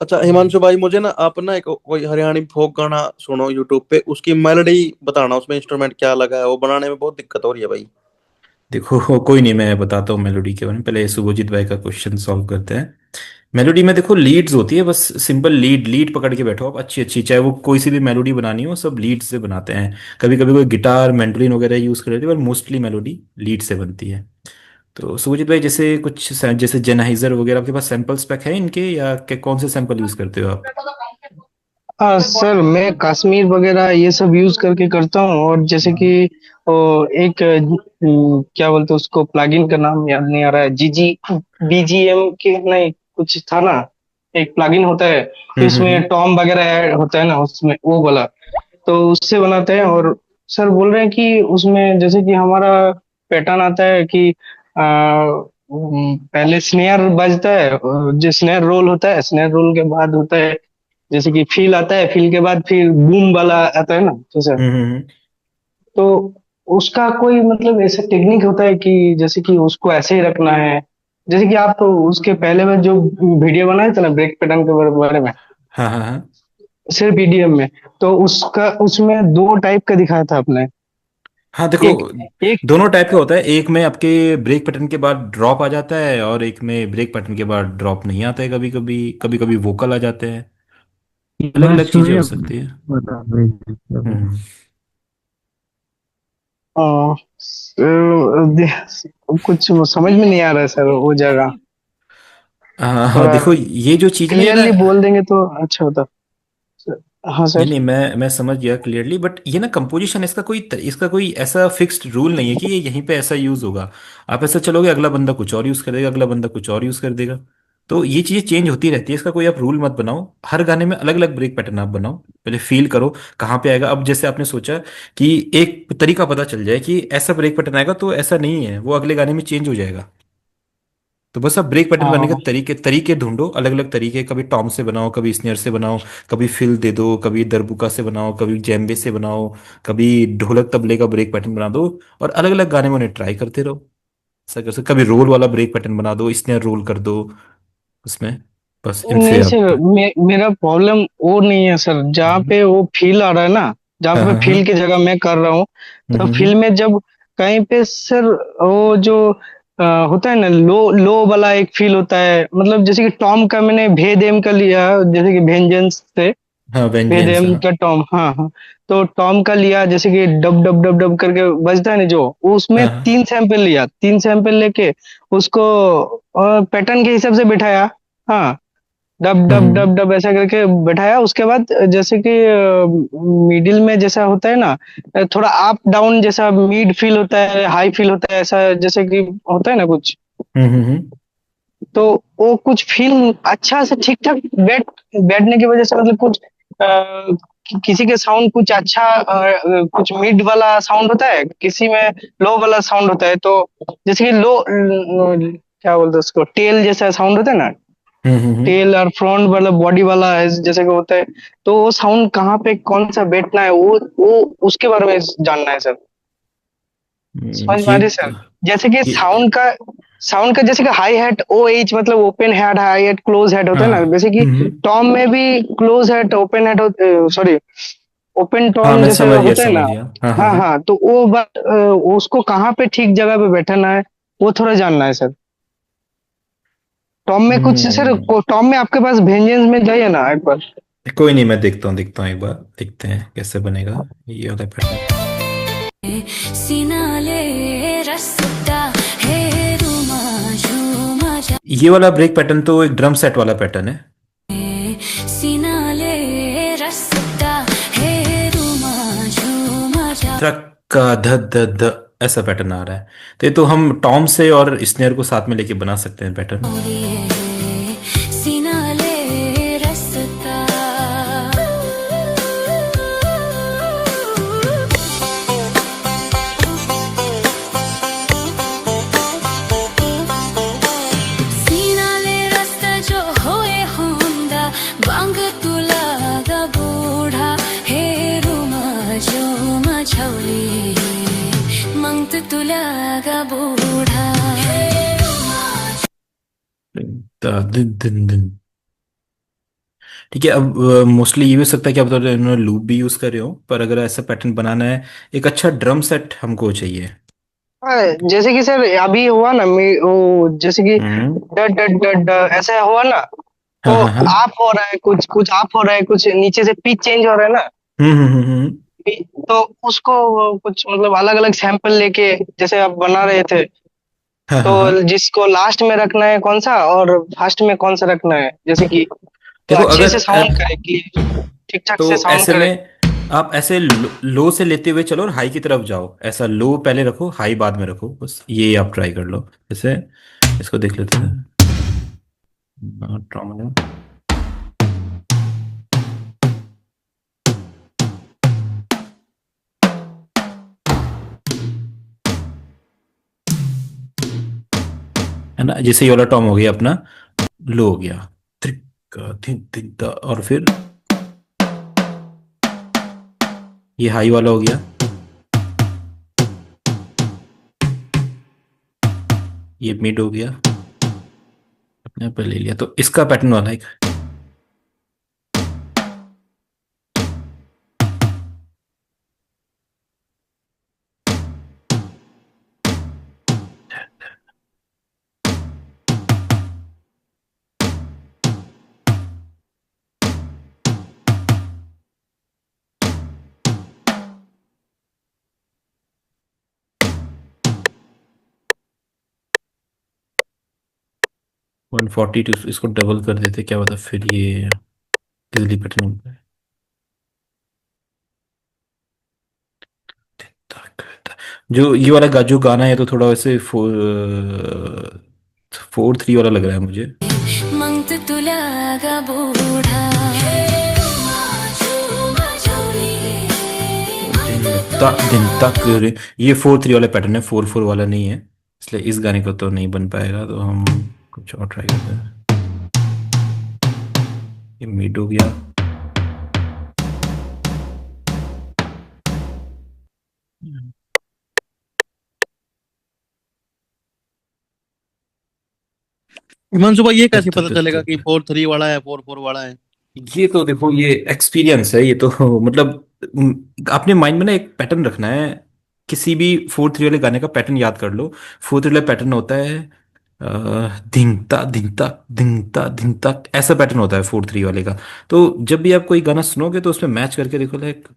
अच्छा हिमांशु भाई, मुझे ना आप ना एक कोई हरियाणवी फोक गाना सुनो यूट्यूब पे, उसकी मेलोडी बताना, उसमें इंस्ट्रूमेंट क्या लगा है, वो बनाने में बहुत दिक्कत हो रही है भाई। देखो कोई नहीं, मैं बताता हूँ मेलोडी के बारे में, पहले शुभजीत भाई का क्वेश्चन सॉल्व करते हैं। मेलोडी में देखो लीड्स होती है, बस सिंपल लीड लीड पकड़ के बैठो आप, अच्छी अच्छी, चाहे वो कोई सी भी मेलोडी बनानी हो सब लीड से बनाते हैं। कभी कभी कोई गिटार मैंडोलिन वगैरह यूज कर लेते हैं, पर मोस्टली मेलोडी लीड से बनती है। तो शुभजीत भाई जैसे कुछ जैसे जेनाइजर वगैरह आपके पास सैंपल्स पैक है इनके, या कौन से सैंपल यूज करते हो आप? हाँ सर, मैं कश्मीर वगैरह ये सब यूज करके करता हूँ। और जैसे कि एक क्या बोलते हैं उसको, प्लगइन का नाम याद नहीं आ रहा है, जीजी बीजीएम के नहीं कुछ था ना, एक प्लगइन होता है, फिर हम्म। उसमें टॉम वगैरह ऐड होता है ना उसमें, वो वाला। तो उससे बनाते हैं। और सर बोल रहे हैं कि उसमें जैसे कि हमारा पैटर्न आता है कि पहले स्नेयर बजता है, जो स्नेयर रोल होता है, स्नेयर रोल के बाद होता है जैसे कि फील आता है, फील के बाद फिर बूम वाला आता है ना, जैसे। हम्म। तो उसका कोई मतलब ऐसा टेक्निक होता है कि जैसे कि उसको ऐसे ही रखना है, जैसे कि आप तो उसके पहले में जो वीडियो बनाए थे ना ब्रेक पैटर्न के बारे में, हाँ हाँ हाँ। सिर्फ ईडीएम में, तो उसका उसमें दो टाइप का दिखाया था आपने। हाँ देखो, एक एक दोनों टाइप का होता है, एक में आपके ब्रेक पैटर्न के बाद ड्रॉप आ जाता है, और एक में ब्रेक पैटर्न के बाद ड्रॉप नहीं आता है, कभी कभी कभी कभी वोकल आ जाते हैं, अलग अलग हिमांशु चीजें भैया हो सकती है। बता दीजिए अभी। हम्म। अ, कुछ समझ में नहीं आ रहा है सर वो जगह, हाँ हाँ, थोड़ा देखो ये जो चीज ना, ये ना, क्लियरली बोल देंगे तो अच्छा होता। हाँ नहीं सर। नहीं, मैं समझ गया क्लियरली, बट ये ना कंपोजिशन, इसका कोई ऐसा फिक्स्ड रूल नहीं है कि ये यहीं पे ऐसा यूज होगा। आप ऐसा चलोगे अगला बंदा कुछ और यूज कर देगा, अगला बंदा कुछ और यूज कर देगा, तो ये चीजें चेंज होती रहती है। इसका कोई आप रूल मत बनाओ, हर गाने में अलग अलग ब्रेक पैटर्न आप बनाओ, पहले फील करो कहाँ पे आएगा। अब जैसे आपने सोचा कि एक तरीका पता चल जाए कि ऐसा ब्रेक पैटर्न आएगा, तो ऐसा नहीं है, वो अगले गाने में चेंज हो जाएगा। तो बस आप ब्रेक पैटर्न बनाने के हाँ। तरीके तरीके ढूंढो, अलग अलग तरीके, कभी टॉम से बनाओ, कभी स्नेयर से बनाओ, कभी फिल दे दो, कभी दरबुका से बनाओ, कभी जेम्बे से बनाओ, कभी ढोलक तबले का ब्रेक पैटर्न बना दो, और अलग अलग गाने में उन्हें ट्राई करते रहो। ऐसा कर सकते, कभी रोल वाला ब्रेक पैटर्न बना दो, स्नेयर रोल कर दो उसमें, बस इनफे नहीं आप। सर, मेरा प्रॉब्लम वो नहीं है सर, जहाँ हम्म। पे वो फील आ रहा है ना, जहाँ हाँ पे हाँ हाँ। फील की जगह मैं कर रहा हूँ, तो हम्म। फील में जब कहीं पे सर वो जो होता है ना, लो लो वाला एक फील होता है, मतलब जैसे कि टॉम का मैंने भेदेम का लिया, जैसे कि वेंजेंस से हाँ वेंजेंस, भेदेम हाँ का टॉम, हाँ हाँ। तो टॉम का लिया, जैसे कि डब डब डब डब करके बजता है ना जो, उसमें हाँ हाँ। 3 सैंपल लिया, 3 सैंपल लेके उसको पैटर्न के हिसाब से बिठाया। हाँ, डब डब हम्म डब डब ऐसा करके बैठाया। उसके बाद जैसे कि मिडिल में जैसा होता है ना, थोड़ा अप डाउन जैसा मिड फील होता है, हाई फील होता है, ऐसा जैसे कि होता है ना कुछ। हम्म। तो वो कुछ फील अच्छा से ठीक ठाक बैठने की वजह से, मतलब कुछ किसी के साउंड कुछ अच्छा, कुछ मिड वाला साउंड होता है, किसी में लो वाला साउंड होता है। तो जैसे कि लो, क्या बोलते हैं उसको, टेल जैसा साउंड होता है ना, हम्म। टेल और फ्रंट वाला बॉडी वाला है जैसे कि होता है। तो वो साउंड कहाँ पे कौन सा बैठना है, वो उसके बारे में जानना है सर। समझ में आ ये रही है सर? जैसे कि ये साउंड का जैसे कि हाई हैट ओ एच, मतलब open hat, hi hat, close hat होता है ना, हाँ। जैसे कि टॉम में भी close hat open hat, sorry, open हाँ टॉम मैं जैसे समझ गया, होता है समझ ना। गया, हाँ हाँ हाँ हाँ। हाँ, तो वो बात, उसको कहाँ पे ठीक जगह पे बैठाना है, वो थोड़ा जानना है सर। टॉम में कुछ सर, हम्म। टॉम में आपके पास वेंजेंस में जाइए ना एक बार। कोई नहीं, मैं देखता हूँ एक बार, देखते हैं कैसे बनेगा ये वाला पैटर्न। सिनाले रसदा हे रुमा झुमा ये वाला ब्रेक पैटर्न तो एक ड्रम सेट वाला पैटर्न है। जाए सिनाले रसदा हे रुमा झुमा जा ट्रक का ध ध ध ऐसा पैटर्न आ रहा है। तो हम टॉम से और स्नेयर को साथ में लेके बना सकते हैं पैटर्न। सीना ले रास्ता सीना ले रास्ता जो होए होंदा बांग तुला गा बूढ़ा हे रुमा जो मछौली मंगत तुला गा बूढ़ा दिन दिन दिन। ठीक है, अब मोस्टली ये भी हो सकता है कि आप इन्होंने लूप भी यूज कर रहे हो, पर अगर ऐसा पैटर्न बनाना है, एक अच्छा ड्रम सेट हमको चाहिए। जैसे कि सर अभी हुआ ना वो जैसे कि हम्म। डट डट डट ऐसा हुआ ना, तो हाँ हाँ हाँ। आप हो रहा है कुछ कुछ आप हो रहा है कुछ नीचे से पिच चेंज हो रहा है ना, तो उसको कुछ मतलब अलग अलग सैंपल लेके जैसे आप बना रहे थे, हाँ हाँ हाँ। तो जिसको लास्ट में रखना है कौन सा और फर्स्ट में कौन सा रखना है, जैसे कि तो देखो अच्छे अगर से साउंड करे कि ठीक ठाक से तो साउंड ऐसे करे। में आप ऐसे लो से लेते हुए चलो और हाई की तरफ जाओ, ऐसा लो पहले रखो, हाई बाद में रखो, बस ये आप ट्राई कर लो। जैसे इसको देख लेते हैं। ट्रामा। है ना, जैसे ये वाला टॉम हो गया अपना, लो हो गया, त्रिक थिन थिन और फिर ये हाई वाला हो गया, ये मिड हो गया, अपने आप ले लिया, तो इसका पैटर्न वाला एक। वन फोर्टी टू, इसको डबल कर देते, क्या होता फिर ये इजली पैटर्न होता है। जो ये वाला जो गाना है तो थोड़ा वैसे 4/3 वाला लग रहा है मुझे। मंगत तुला गा बूढ़ा दिन तक ये 4/3 वाला पैटर्न है, 4/4 वाला नहीं है, इसलिए इस गाने को तो नहीं बन पाएगा, तो हम कुछ और ट्राई करते हैं। ये मिड हो गया, हिमांशु भाई ये कैसे पता चलेगा कि 4/3 वाला है 4/4 वाला है? ये तो देखो, ये एक्सपीरियंस है ये तो मतलब अपने माइंड में ना एक पैटर्न रखना है, किसी भी 4/3 वाले गाने का पैटर्न याद कर लो। 4/3 वाला पैटर्न होता है धिंगता धिंगता धिंगता धिंगता, ऐसा पैटर्न होता है 4/3 वाले का। तो जब भी आप कोई गाना सुनोगे तो उसमें मैच करके देखो, लाइक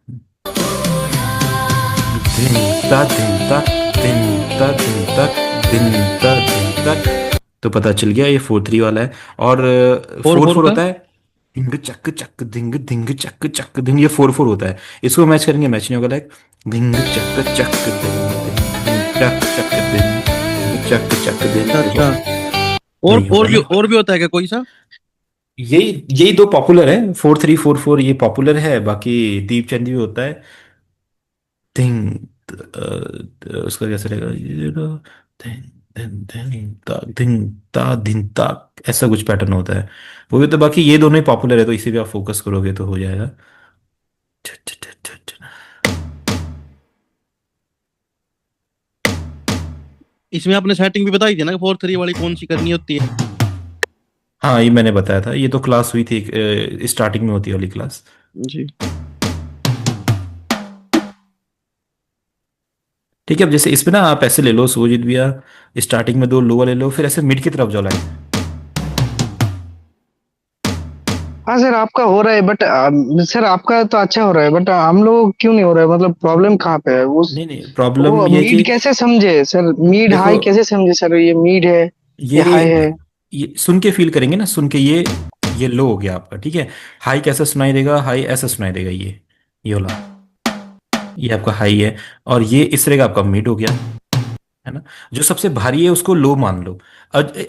धिंगता धिंगता धिंगता धिंगता धिंगता धिंगता, तो पता चल गया ये 4/3 वाला है। और 4/4 4/4 का होता है धिंग चक चक धिंग धिंग चक चक धिंग, ये 4/4 होता है। इसको मैच करेंगे, मैच नहीं होगा, लाइक धिंग चक चक धिंग धिंग चक चक धिंग चक चक धिंग, देखो अच्छा। और नहीं होगा ना। और भी होता है क्या कोई सा? यही यही दो पॉपुलर है, 4/3 4/4 ये पॉपुलर है, बाकी दीप चंद भी होता है थिंग, उसका कैसे रहेगा, ये थिंग थिंग थिंग ता थिंग ता धिंग ता, ऐसा कुछ पैटर्न होता है वो भी। तो बाकी ये दोनों ही पॉपुलर है, तो इसी पे आप फोकस करोगे तो हो जाएगा। इसमें आपने सेटिंग भी बताई थी ना 4/3 वाली कौन सी करनी होती है? हाँ, ये मैंने बताया था, ये तो क्लास हुई थी, स्टार्टिंग में होती है वाली क्लास। जी। ठीक है, अब जैसे इसमें ना आप ऐसे ले लो सुजीत भैया, स्टार्टिंग में दो लो वाले लो, फिर ऐसे मिड की तरफ जाओ लाइन। हाँ सर आपका हो रहा है बट सर आपका तो अच्छा हो रहा है बट हम लोग क्यों नहीं हो रहा है, मतलब प्रॉब्लम कहाँ पे है उस नहीं नहीं, प्रॉब्लम वो ये है कि मीड कैसे समझे सर, मीड देखो, हाई कैसे समझे सर, ये मीड है ये हाई है। ये सुन के फील करेंगे ना, सुन के ये लो हो गया आपका, ठीक है। हाई कैसा सुनाई देगा, हाई ऐसा सुनाई देगा, ये वाला ये आपका हाई है, और ये इस तरह का आपका मिड हो गया, है ना। जो सबसे भारी है उसको लो मान लो।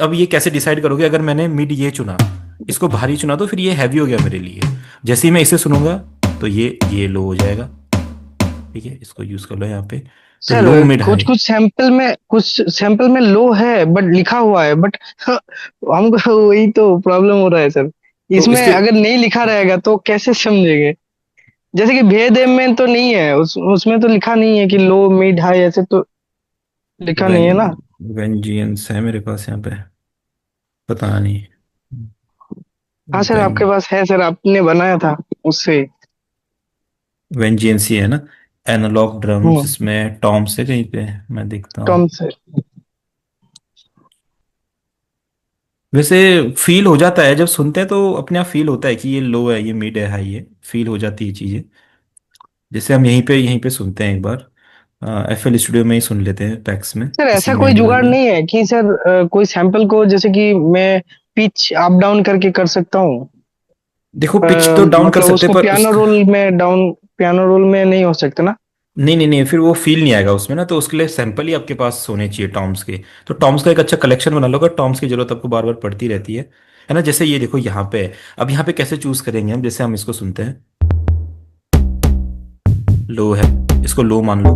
अब ये कैसे डिसाइड करोगे? अगर मैंने मिड ये चुना, इसको भारी चुना, तो फिर ये हैवी हो गया मेरे लिए। जैसे ही मैं इसे सुनूंगा तो ये लो हो जाएगा। ठीक है, इसको यूज कर लो यहाँ पे। तो सर लो मिड कुछ हाई। कुछ सैंपल में लो है बट लिखा हुआ है, बट हमको वही तो प्रॉब्लम हो रहा है सर। तो इसमें इसके अगर नहीं लिखा रहेगा तो कैसे समझेंगे? जैसे कि भेद एम में तो नहीं है, उसमें तो लिखा नहीं है कि लो मिड हाई, ऐसे तो लिखा वेन नहीं है ना। वेंजियंस है मेरे पास यहाँ पे, पता नहीं। हाँ सर, वें आपके पास है सर, आपने बनाया था उससे। वेंजियंस ही है ना। एनालॉग ड्रम्स, हम्म, इसमें टॉम से कहीं पे मैं देखता हूँ। टॉम से। वैसे फील हो जाता है जब सुनते हैं, तो अपने आप फील होता है कि ये लो है, ये मिड है, हाई है, फील हो जाती है चीजें। जैसे हम यहीं पे सुनते हैं एक बार, FL स्टूडियो में ही सुन लेते हैं पैक्स में, सर किसी ऐसा कोई में जुगाड़ लगे। नहीं है कि सर कोई सैंपल को जैसे कि मैं पिच अप डाउन करके कर सकता हूँ? देखो पिच तो डाउन कर मतलब सकते हैं, उसको पर पियानो उसका, रोल में डाउन, पियानो रोल में नहीं हो सकता ना? नहीं नहीं नहीं, फिर वो फील नहीं आएगा उसमें ना। तो उसके लिए सैंपल ही आपके पास होने चाहिए टॉम्स के। तो टॉम्स का एक अच्छा कलेक्शन बना लो, अगर टॉम्स की जरूरत आपको बार बार पड़ती रहती है ना। जैसे ये देखो यहाँ पे है। अब यहाँ पे कैसे चूज करेंगे हम? जैसे हम इसको सुनते हैं, लो है, इसको लो मान लो,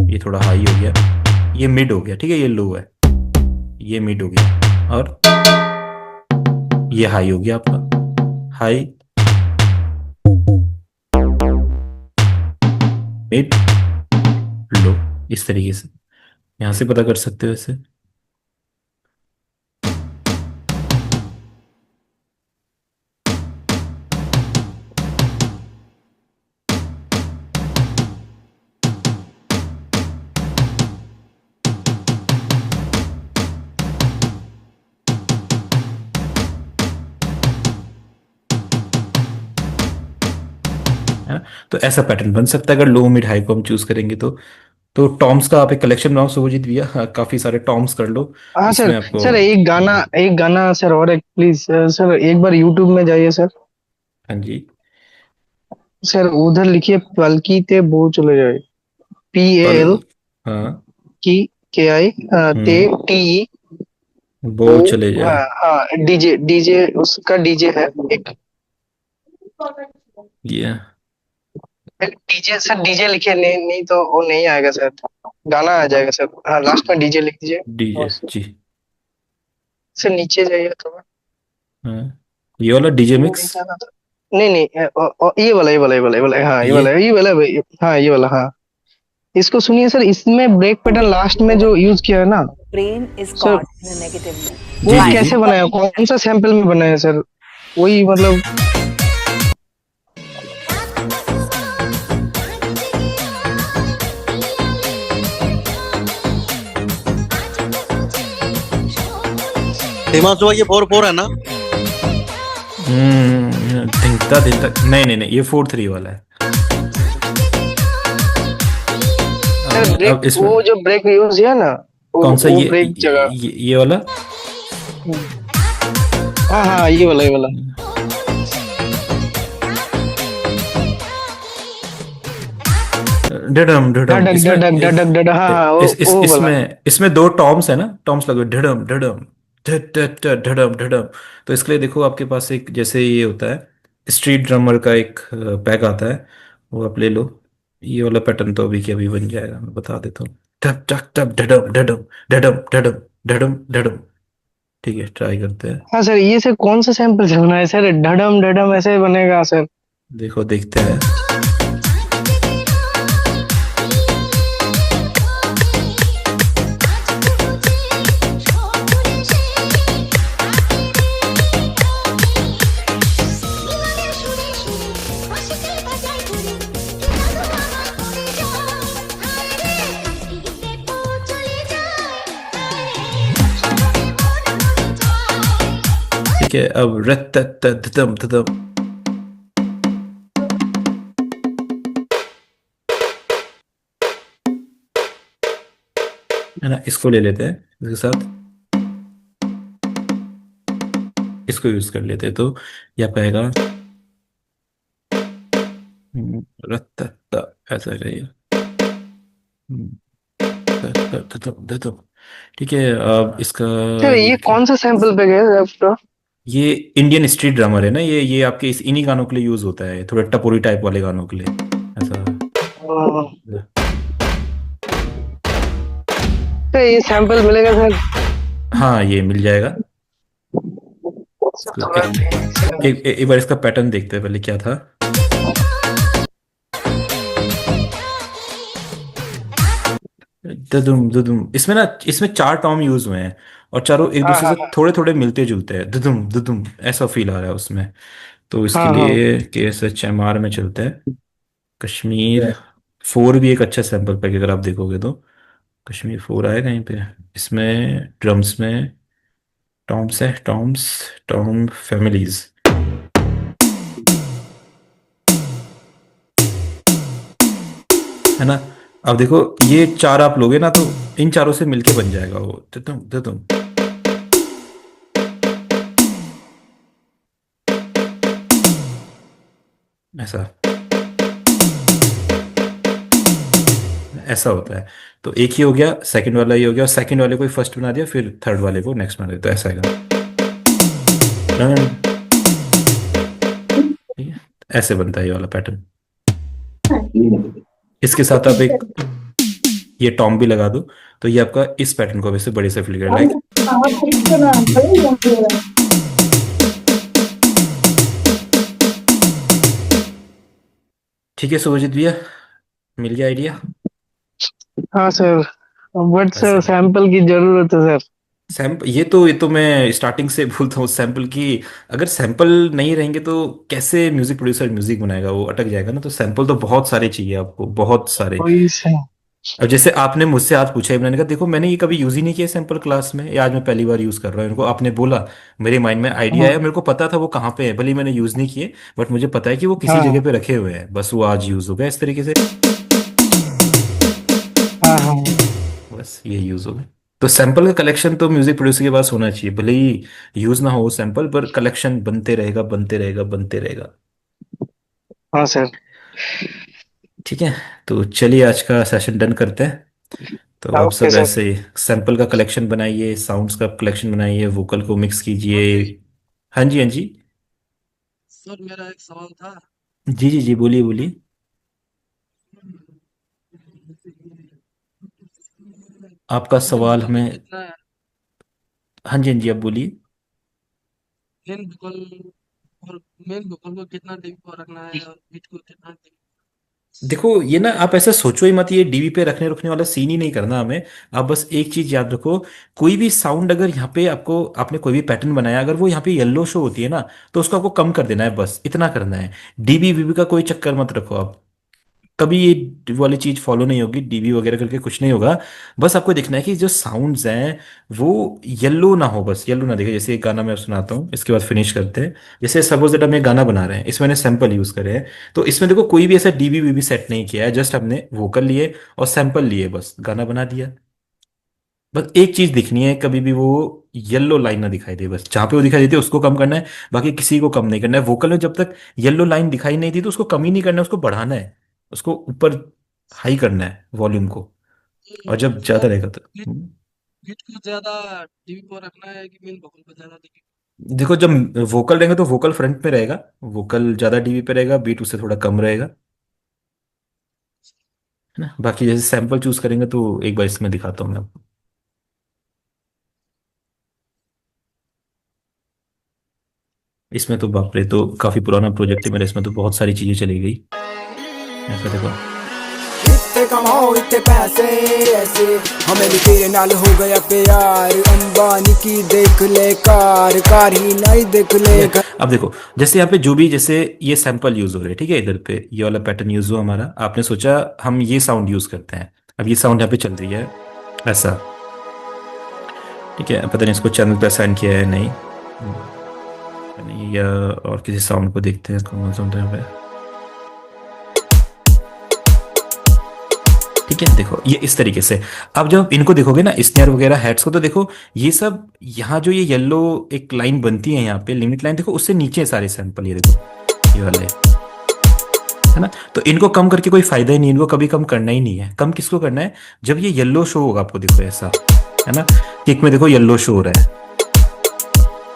ये थोड़ा हाई हो गया, ये मिड हो गया, ठीक है, ये लो है, ये मिड हो गया, और ये हाई हो गया आपका, हाई, मिड, लो। इस तरीके से यहाँ से पता कर सकते हो इसे। है ना। तो ऐसा पैटर्न बन सकता है अगर लो मिड हाई को हम चूज करेंगे तो टॉम्स का आप एक कलेक्शन बनाओ शुभजीत भैया, हाँ, काफी सारे टॉम्स कर लो हाँ सर। इसमें आपको। सर एक गाना सर, और एक प्लीज सर, एक बार यूट्यूब में जाइए सर। हाँ जी। सर उधर लिखिए पलकी ते बो चले जाए। पल, PAL हाँ, की KI ते हम्म, TE वो ओ। चले जाए। हाँ हाँ, डीजे डीजे उसका डीजे है एक। ये डीजे सर, डीजे लिखिए, नहीं नहीं तो वो नहीं आएगा सर, गाना आ जाएगा सर। हाँ, लास्ट में डीजे लिख दीजिए डीजे बस। जी। सर नीचे जाइए थोड़ा। हाँ, ये वाला डीजे वो मिक्स। नहीं जाना था। नहीं नहीं, ये वाला, हाँ ये ये वाला, हाँ ये वाला, हाँ। इसको सुनिए सर, इसमें ब्रेक पैटर्न लास्ट में जो यूज किया है ना brain is sir, caught in a negative mood. जी वो जी जी। कैसे बनाया, कौन सा सैंपल में बनाया सर? वही मतलब। हिमांशु भाई ये 4/4 है ना? धिंकता धिंकता, नहीं नहीं नहीं, ये 4/3 वाला है। सर ब्रेक, अब इसमें वो जो ब्रेक यूज किया ना, कौन सा, वो ब्रेक जगह। ये वाला। हाँ हाँ, ये वाला। ढडम ढडम धड़क इसमें धड़क धड़क धड़क, हाँ हाँ, इस वो वाला। इसमें दो टॉम्स है ना, टॉम्स लगे ढडम ढडम, ढडम ढडम। तो इसके लिए देखो आपके पास एक, जैसे ये होता है स्ट्रीट ड्रमर का एक पैक आता है, वो आप ले लो। ये वाला पैटर्न तो अभी के अभी बन जाएगा, मैं बता देता हूँ। टप टक टप ढडम ढडम, ढडम ढडम, ढडम ढडम। ठीक है, ट्राई करते हैं। हाँ सर, ये सर कौन सा सैंपल से बना है सर? धड़म धड़म ऐसे बनेगा सर? देखो देखते हैं। ठीक है, अब रत धदम धदम, है ना, इसको ले लेते हैं इसके साथ, इसको यूज कर लेते हैं। तो यह पाएगा रत ऐसा करिए। दे दो। ठीक है, अब इसका सर ये ये क्या? कौन सा सैंपल पे गए आपका? ये इंडियन स्ट्रीट ड्रामर है ना, ये आपके इस इन्हीं गानों के लिए यूज होता है, थोड़े टपोरी टाइप वाले गानों के लिए ऐसा। सर ये सैंपल मिलेगा सर? हाँ, ये मिल जाएगा। तो इसको मैं एक एक बार इसका पैटर्न देखते हैं पहले क्या था। दुदुम दुदुम, इसमें ना, इसमें चार टॉम यूज हुए हैं और चारों एक हाँ दूसरे हाँ से थोड़े थोड़े मिलते जुलते हैं, दुदुम दुदुम ऐसा फील आ रहा है उसमें। तो इसके हाँ हाँ। लिए KSH MR में चलते हैं। कश्मीर 4 भी एक अच्छा सैंपल पैक अगर आप देखोगे तो। कश्मीर 4 आया कहीं पे? इसमें ड्रम्स में टॉम्स है, टॉम्स, टॉम फैमिलीज, है ना। अब देखो ये चार आप लोगे ना तो इन चारों से मिलके बन जाएगा वो तुम तुम ऐसा, ऐसा होता है। तो एक ही हो गया, सेकंड वाला ही हो गया, और सेकंड वाले को फर्स्ट बना दिया, फिर थर्ड वाले को नेक्स्ट बना दिया, तो ऐसा है। ठीक है, ऐसे बनता है ये वाला पैटर्न। इसके साथ आप एक ये टॉम भी लगा दो, तो ये आपका इस पैटर्न को वैसे बड़े से फिगर लाइक। ठीक है सुभजीत भैया, मिल गया आइडिया? हाँ सर, बट ऐसे सर सैंपल की जरूरत है सर। सैंपल, ये तो मैं स्टार्टिंग से बोलता हूँ सैंपल की। अगर सैंपल नहीं रहेंगे तो कैसे म्यूजिक प्रोड्यूसर म्यूजिक बनाएगा, वो अटक जाएगा ना। तो सैंपल तो बहुत सारे चाहिए आपको, बहुत सारे। वही सर। अब जैसे आपने मुझसे आज पूछा, मैंने कहा देखो मैंने ये कभी यूज ही नहीं किया सैंपल क्लास में, ये आज मैं पहली बार यूज कर रहा हूँ इनको। आपने बोला, मेरे माइंड में आइडिया हाँ आया, मेरे को पता था वो कहाँ पे है, भले ही मैंने यूज नहीं किए, बट मुझे पता है कि वो किसी हाँ जगह पे रखे हुए हैं, बस वो आज यूज हो गया इस तरीके से। हाँ हाँ। बस ये यूज हो गए। तो सैंपल का कलेक्शन तो म्यूजिक प्रोड्यूसर के पास होना चाहिए, भले ही यूज ना हो सैंपल, पर कलेक्शन बनते रहेगा बनते रहेगा बनते रहेगा। हाँ सर। ठीक है, तो चलिए आज का सेशन डन करते हैं। तो आप ओके सब सर। ऐसे सैंपल का कलेक्शन बनाइए, साउंड्स का कलेक्शन बनाइए, वोकल को मिक्स कीजिए। हाँ जी, हाँ जी। सर मेरा एक सवाल था। जी जी जी, बोलिए बोलिए। आपका मेन सवाल वोकल को हमें, कितना है, हाँ जी हाँ जी, आप बोलिए। मेन वोकल और मेन वोकल को कितना डीपी पर रखना है और बीट को कितना डीपी? देखो ये ना, आप ऐसा सोचो ही मत, ये डीबी पे रखने रुकने वाला सीन ही नहीं करना हमें। आप बस एक चीज याद रखो, कोई भी साउंड अगर यहाँ पे आपको, आपने कोई भी पैटर्न बनाया, अगर वो यहाँ पे येलो शो होती है ना, तो उसको आपको कम कर देना है, बस इतना करना है। डीबी वीबी का कोई चक्कर मत रखो आप, कभी ये वाली चीज फॉलो नहीं होगी, डीबी वगैरह करके कुछ नहीं होगा। बस आपको देखना है कि जो साउंड्स हैं वो येलो ना हो, बस येलो ना दिखे। जैसे एक गाना मैं सुनाता हूँ, इसके बाद फिनिश करते हैं। जैसे सपोज दैट हम एक गाना बना रहे हैं, इसमें मैंने सैंपल यूज करे हैं, तो इसमें देखो कोई भी ऐसा डीबी वीबी सेट नहीं किया है, जस्ट हमने वोकल लिए और सैंपल लिए, बस गाना बना दिया। बस एक चीज दिखनी है, कभी भी वो येलो लाइन ना दिखाई दे, बस जहां पे वो दिखाई देती है उसको कम करना है, बाकी किसी को कम नहीं करना है। वोकल में जब तक येलो लाइन दिखाई नहीं दी तो उसको कम ही नहीं करना है, उसको बढ़ाना है, उसको ऊपर हाई करना है वॉल्यूम को। और तो जब ज्यादा सर रहेगा तो बीट बीट को ज्यादा डीपी पर रखना है कि मेन वोकल को ज्यादा डीपी? देखो जब वोकल रहेंगे तो वोकल फ्रंट में रहेगा, वोकल ज्यादा डीबी पे रहेगा, बीट उससे थोड़ा कम रहेगा, है ना। बाकी जैसे सैंपल चूज करेंगे तो एक बार इसमें दिखाता हूँ मैं आपको। इसमें तो बाप रे, तो काफी पुराना प्रोजेक्ट है मेरा, इसमें तो बहुत सारी चीजें चली गई। ऐसा देखो, इतने कमाओ इतने पैसे ऐसे, हमें भी तेरे नाल हो गया प्यार, अंबानी की देख ले कार, कार ही नहीं देख ले घर। अब देखो जैसे यहाँ पे जो भी, जैसे ये सैंपल यूज हो रहे हैं, ठीक है, इधर पे ये वाला पैटर्न यूज हुआ हमारा, आपने सोचा हम ये साउंड यूज करते हैं, अब ये साउंड यहाँ पे चल रही है ऐसा, ठीक है। पता नहीं इसको चैनल पे असाइन किया है नहीं, या और किसी साउंड को देखते हैं कौन सा है पे। ठीक है, देखो ये इस तरीके से। अब जब इनको देखोगे ना, स्नेयर वगैरह हेड्स को, तो देखो ये सब यहाँ जो ये येलो एक लाइन बनती है यहाँ पे लिमिट लाइन, देखो उससे नीचे सारे सैंपल, ये देखो ये वाले, है ना। तो इनको कम करके कोई फायदा ही नहीं, इनको कभी कम करना ही नहीं है। कम किसको करना है, जब ये येलो शो होगा आपको, देखो ऐसा, है ना, किक में देखो येलो शो हो रहा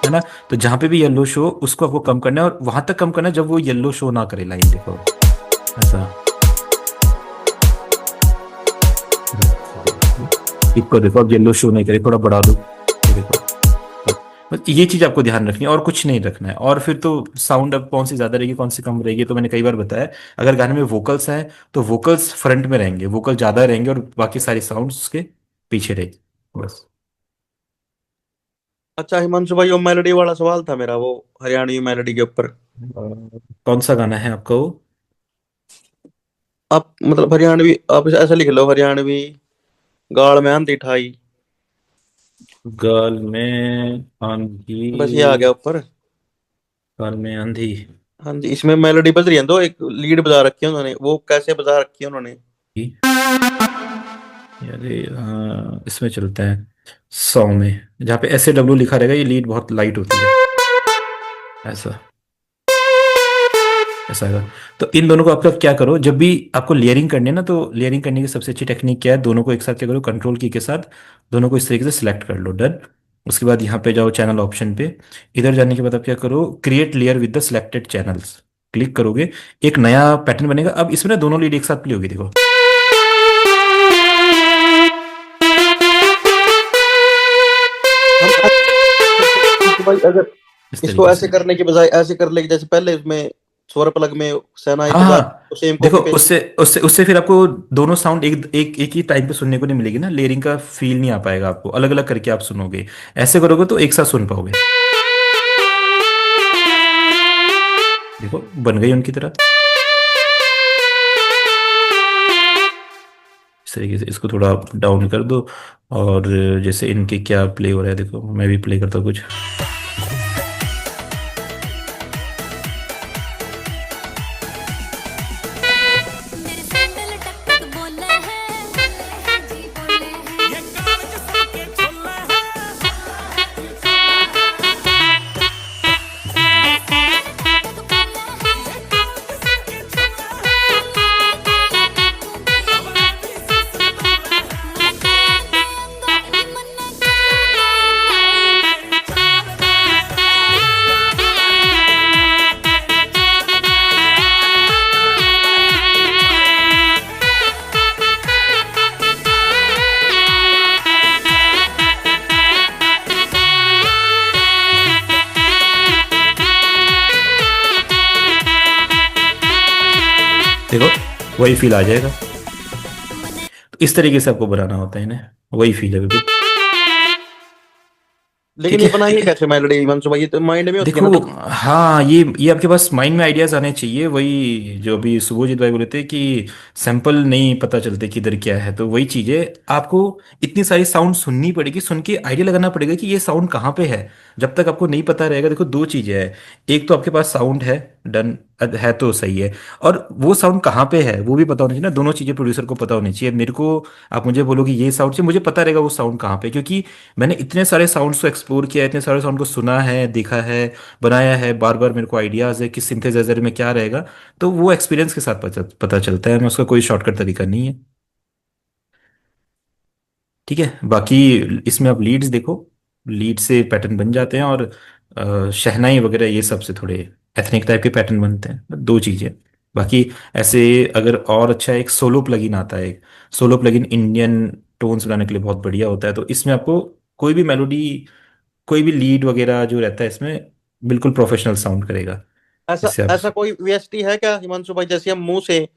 है ना। तो जहां पे भी येलो शो, उसको आपको कम करना है, और वहां तक कम करना है जब वो येलो शो ना करे लाइन, देखो ऐसा। किक को देखो अब येलो शो नहीं करे, थोड़ा बढ़ा दो, ये देखो। बस ये चीज आपको ध्यान रखनी है, और कुछ नहीं रखना है। और फिर तो साउंड अब कौन सी ज्यादा रहेगी कौन सी कम रहेगी, तो मैंने कई बार बताया। अगर गाने में वोकल्स हैं तो वोकल्स फ्रंट में रहेंगे, वोकल ज्यादा रहेंगे, और बाकी सारी साउंड्स उसके पीछे रहेगी, बस। अच्छा हिमांशु भाई, वो मेलोडी वाला सवाल था मेरा, वो हरियाणवी मेलोडी के ऊपर। कौन सा गाना है आपका वो? आप मतलब हरियाणवी, आप ऐसा लिख लो, हरियाणवी गाड़ में आंधी ठाई। गाल में आंधी, बस ये आ गया ऊपर। गाल में आंधी। हाँ जी, इसमें मेलोडी बज रही है, दो एक लीड बजा रखी है उन्होंने, वो कैसे बजा रखी है उन्होंने? अरे इसमें चलता है 100 में, जहाँ पे SAW लिखा रहेगा, ये लीड बहुत लाइट होती है, ऐसा, ऐसा है। तो इन दोनों को आप लोग क्या करो, जब भी आपको लेयरिंग करनी है ना, तो लेयरिंग करने की सबसे अच्छी टेक्निक क्या है, दोनों को एक साथ क्या करो, कंट्रोल की के साथ दोनों को इस तरीके से सिलेक्ट कर लो, डन। उसके बाद यहाँ पे जाओ चैनल ऑप्शन पे, इधर जाने के बाद आप क्या करो, create layer with the selected channels, click करोगे, एक नया पैटर्न बनेगा। अब इसमें ना दोनों लीड एक साथ प्ले होगी, देखो। हम हिमांशु भाई अगर इस इसको तरीके ऐसे से। करने के बजाय ऐसे कर ले, जैसे पहले उसमें स्वर प्लग में शहनाई हाँ बजा, हाँ, तो सेम देखो कॉपी पेस्ट। उससे उससे उससे फिर आपको दोनों साउंड एक एक एक ही टाइम पे सुनने को नहीं मिलेगी ना, लेयरिंग का फील नहीं आ पाएगा आपको, अलग अलग करके आप सुनोगे। ऐसे करोगे तो एक साथ सुन पाओगे, देखो बन गई उनकी तरह। इस तरीके से इसको थोड़ा डाउन कर दो, और जैसे इनके क्या प्ले हो रहा है, देखो मैं भी प्ले करता हूँ कुछ। मेरे सैंडल टक टक बोले हैं जी बोले हैं ये कान कसा के छोले देखो वही फील आ जाएगा। तो इस तरीके से आपको बनाना होता है इन्हें, वही फील है बिल्कुल। लेकिन ठीक ये है, बनाएंगे कैसे मेलोडी हिमांशु भाई? ये तो माइंड में होती है देखो, ना तो। हाँ ये आपके पास माइंड में आइडियाज आने चाहिए, वही जो अभी सुभोजीत भाई बोले थे कि सैंपल नहीं पता चलते कि इधर क्या है, तो वही चीज है। आपको इतनी सारी साउंड सुननी पड़ेगी, सुन के आइडिया लगाना पड़ेगा कि ये साउंड कहाँ पे है। जब तक आपको नहीं पता रहेगा, देखो दो चीजें हैं, एक तो आपके पास साउंड है, डन है तो सही है, और वो साउंड कहाँ पे है वो भी पता होना चाहिए ना। दोनों चीजें प्रोड्यूसर को पता होनी चाहिए। मेरे को आप मुझे बोलोगे ये साउंड चाहिए, मुझे पता रहेगा वो साउंड कहाँ पे, क्योंकि मैंने इतने सारे साउंड्स को एक्सप्लोर किया है, इतने सारे साउंड को सुना है, देखा है, बनाया है, बार बार मेरे को आइडियाज है कि सिंथेसाइजर में क्या रहेगा। तो वो एक्सपीरियंस के साथ पता चलता है, मैं उसका कोई शॉर्टकट तरीका नहीं है। ठीक है, बाकी इसमें आप लीड्स देखो, लीड से पैटर्न बन जाते हैं, और शहनाई वगैरह ये सब से थोड़े एथनिक टाइप के पैटर्न बनते हैं, दो चीजें। बाकी ऐसे अगर और अच्छा है, एक सोलो प्लगइन आता है, एक सोलो प्लगइन इंडियन टोन्स बनाने के लिए बहुत बढ़िया होता है। तो इसमें आपको कोई भी मेलोडी, कोई भी लीड वगैरह जो रहता है इसमें, बिल्कुल प्रोफेशनल साउंड करेगा, ऐसा जिससे आप। ऐसा कोई वीएसटी है क्या हिमांशु भाई, जैसे हम मुंह से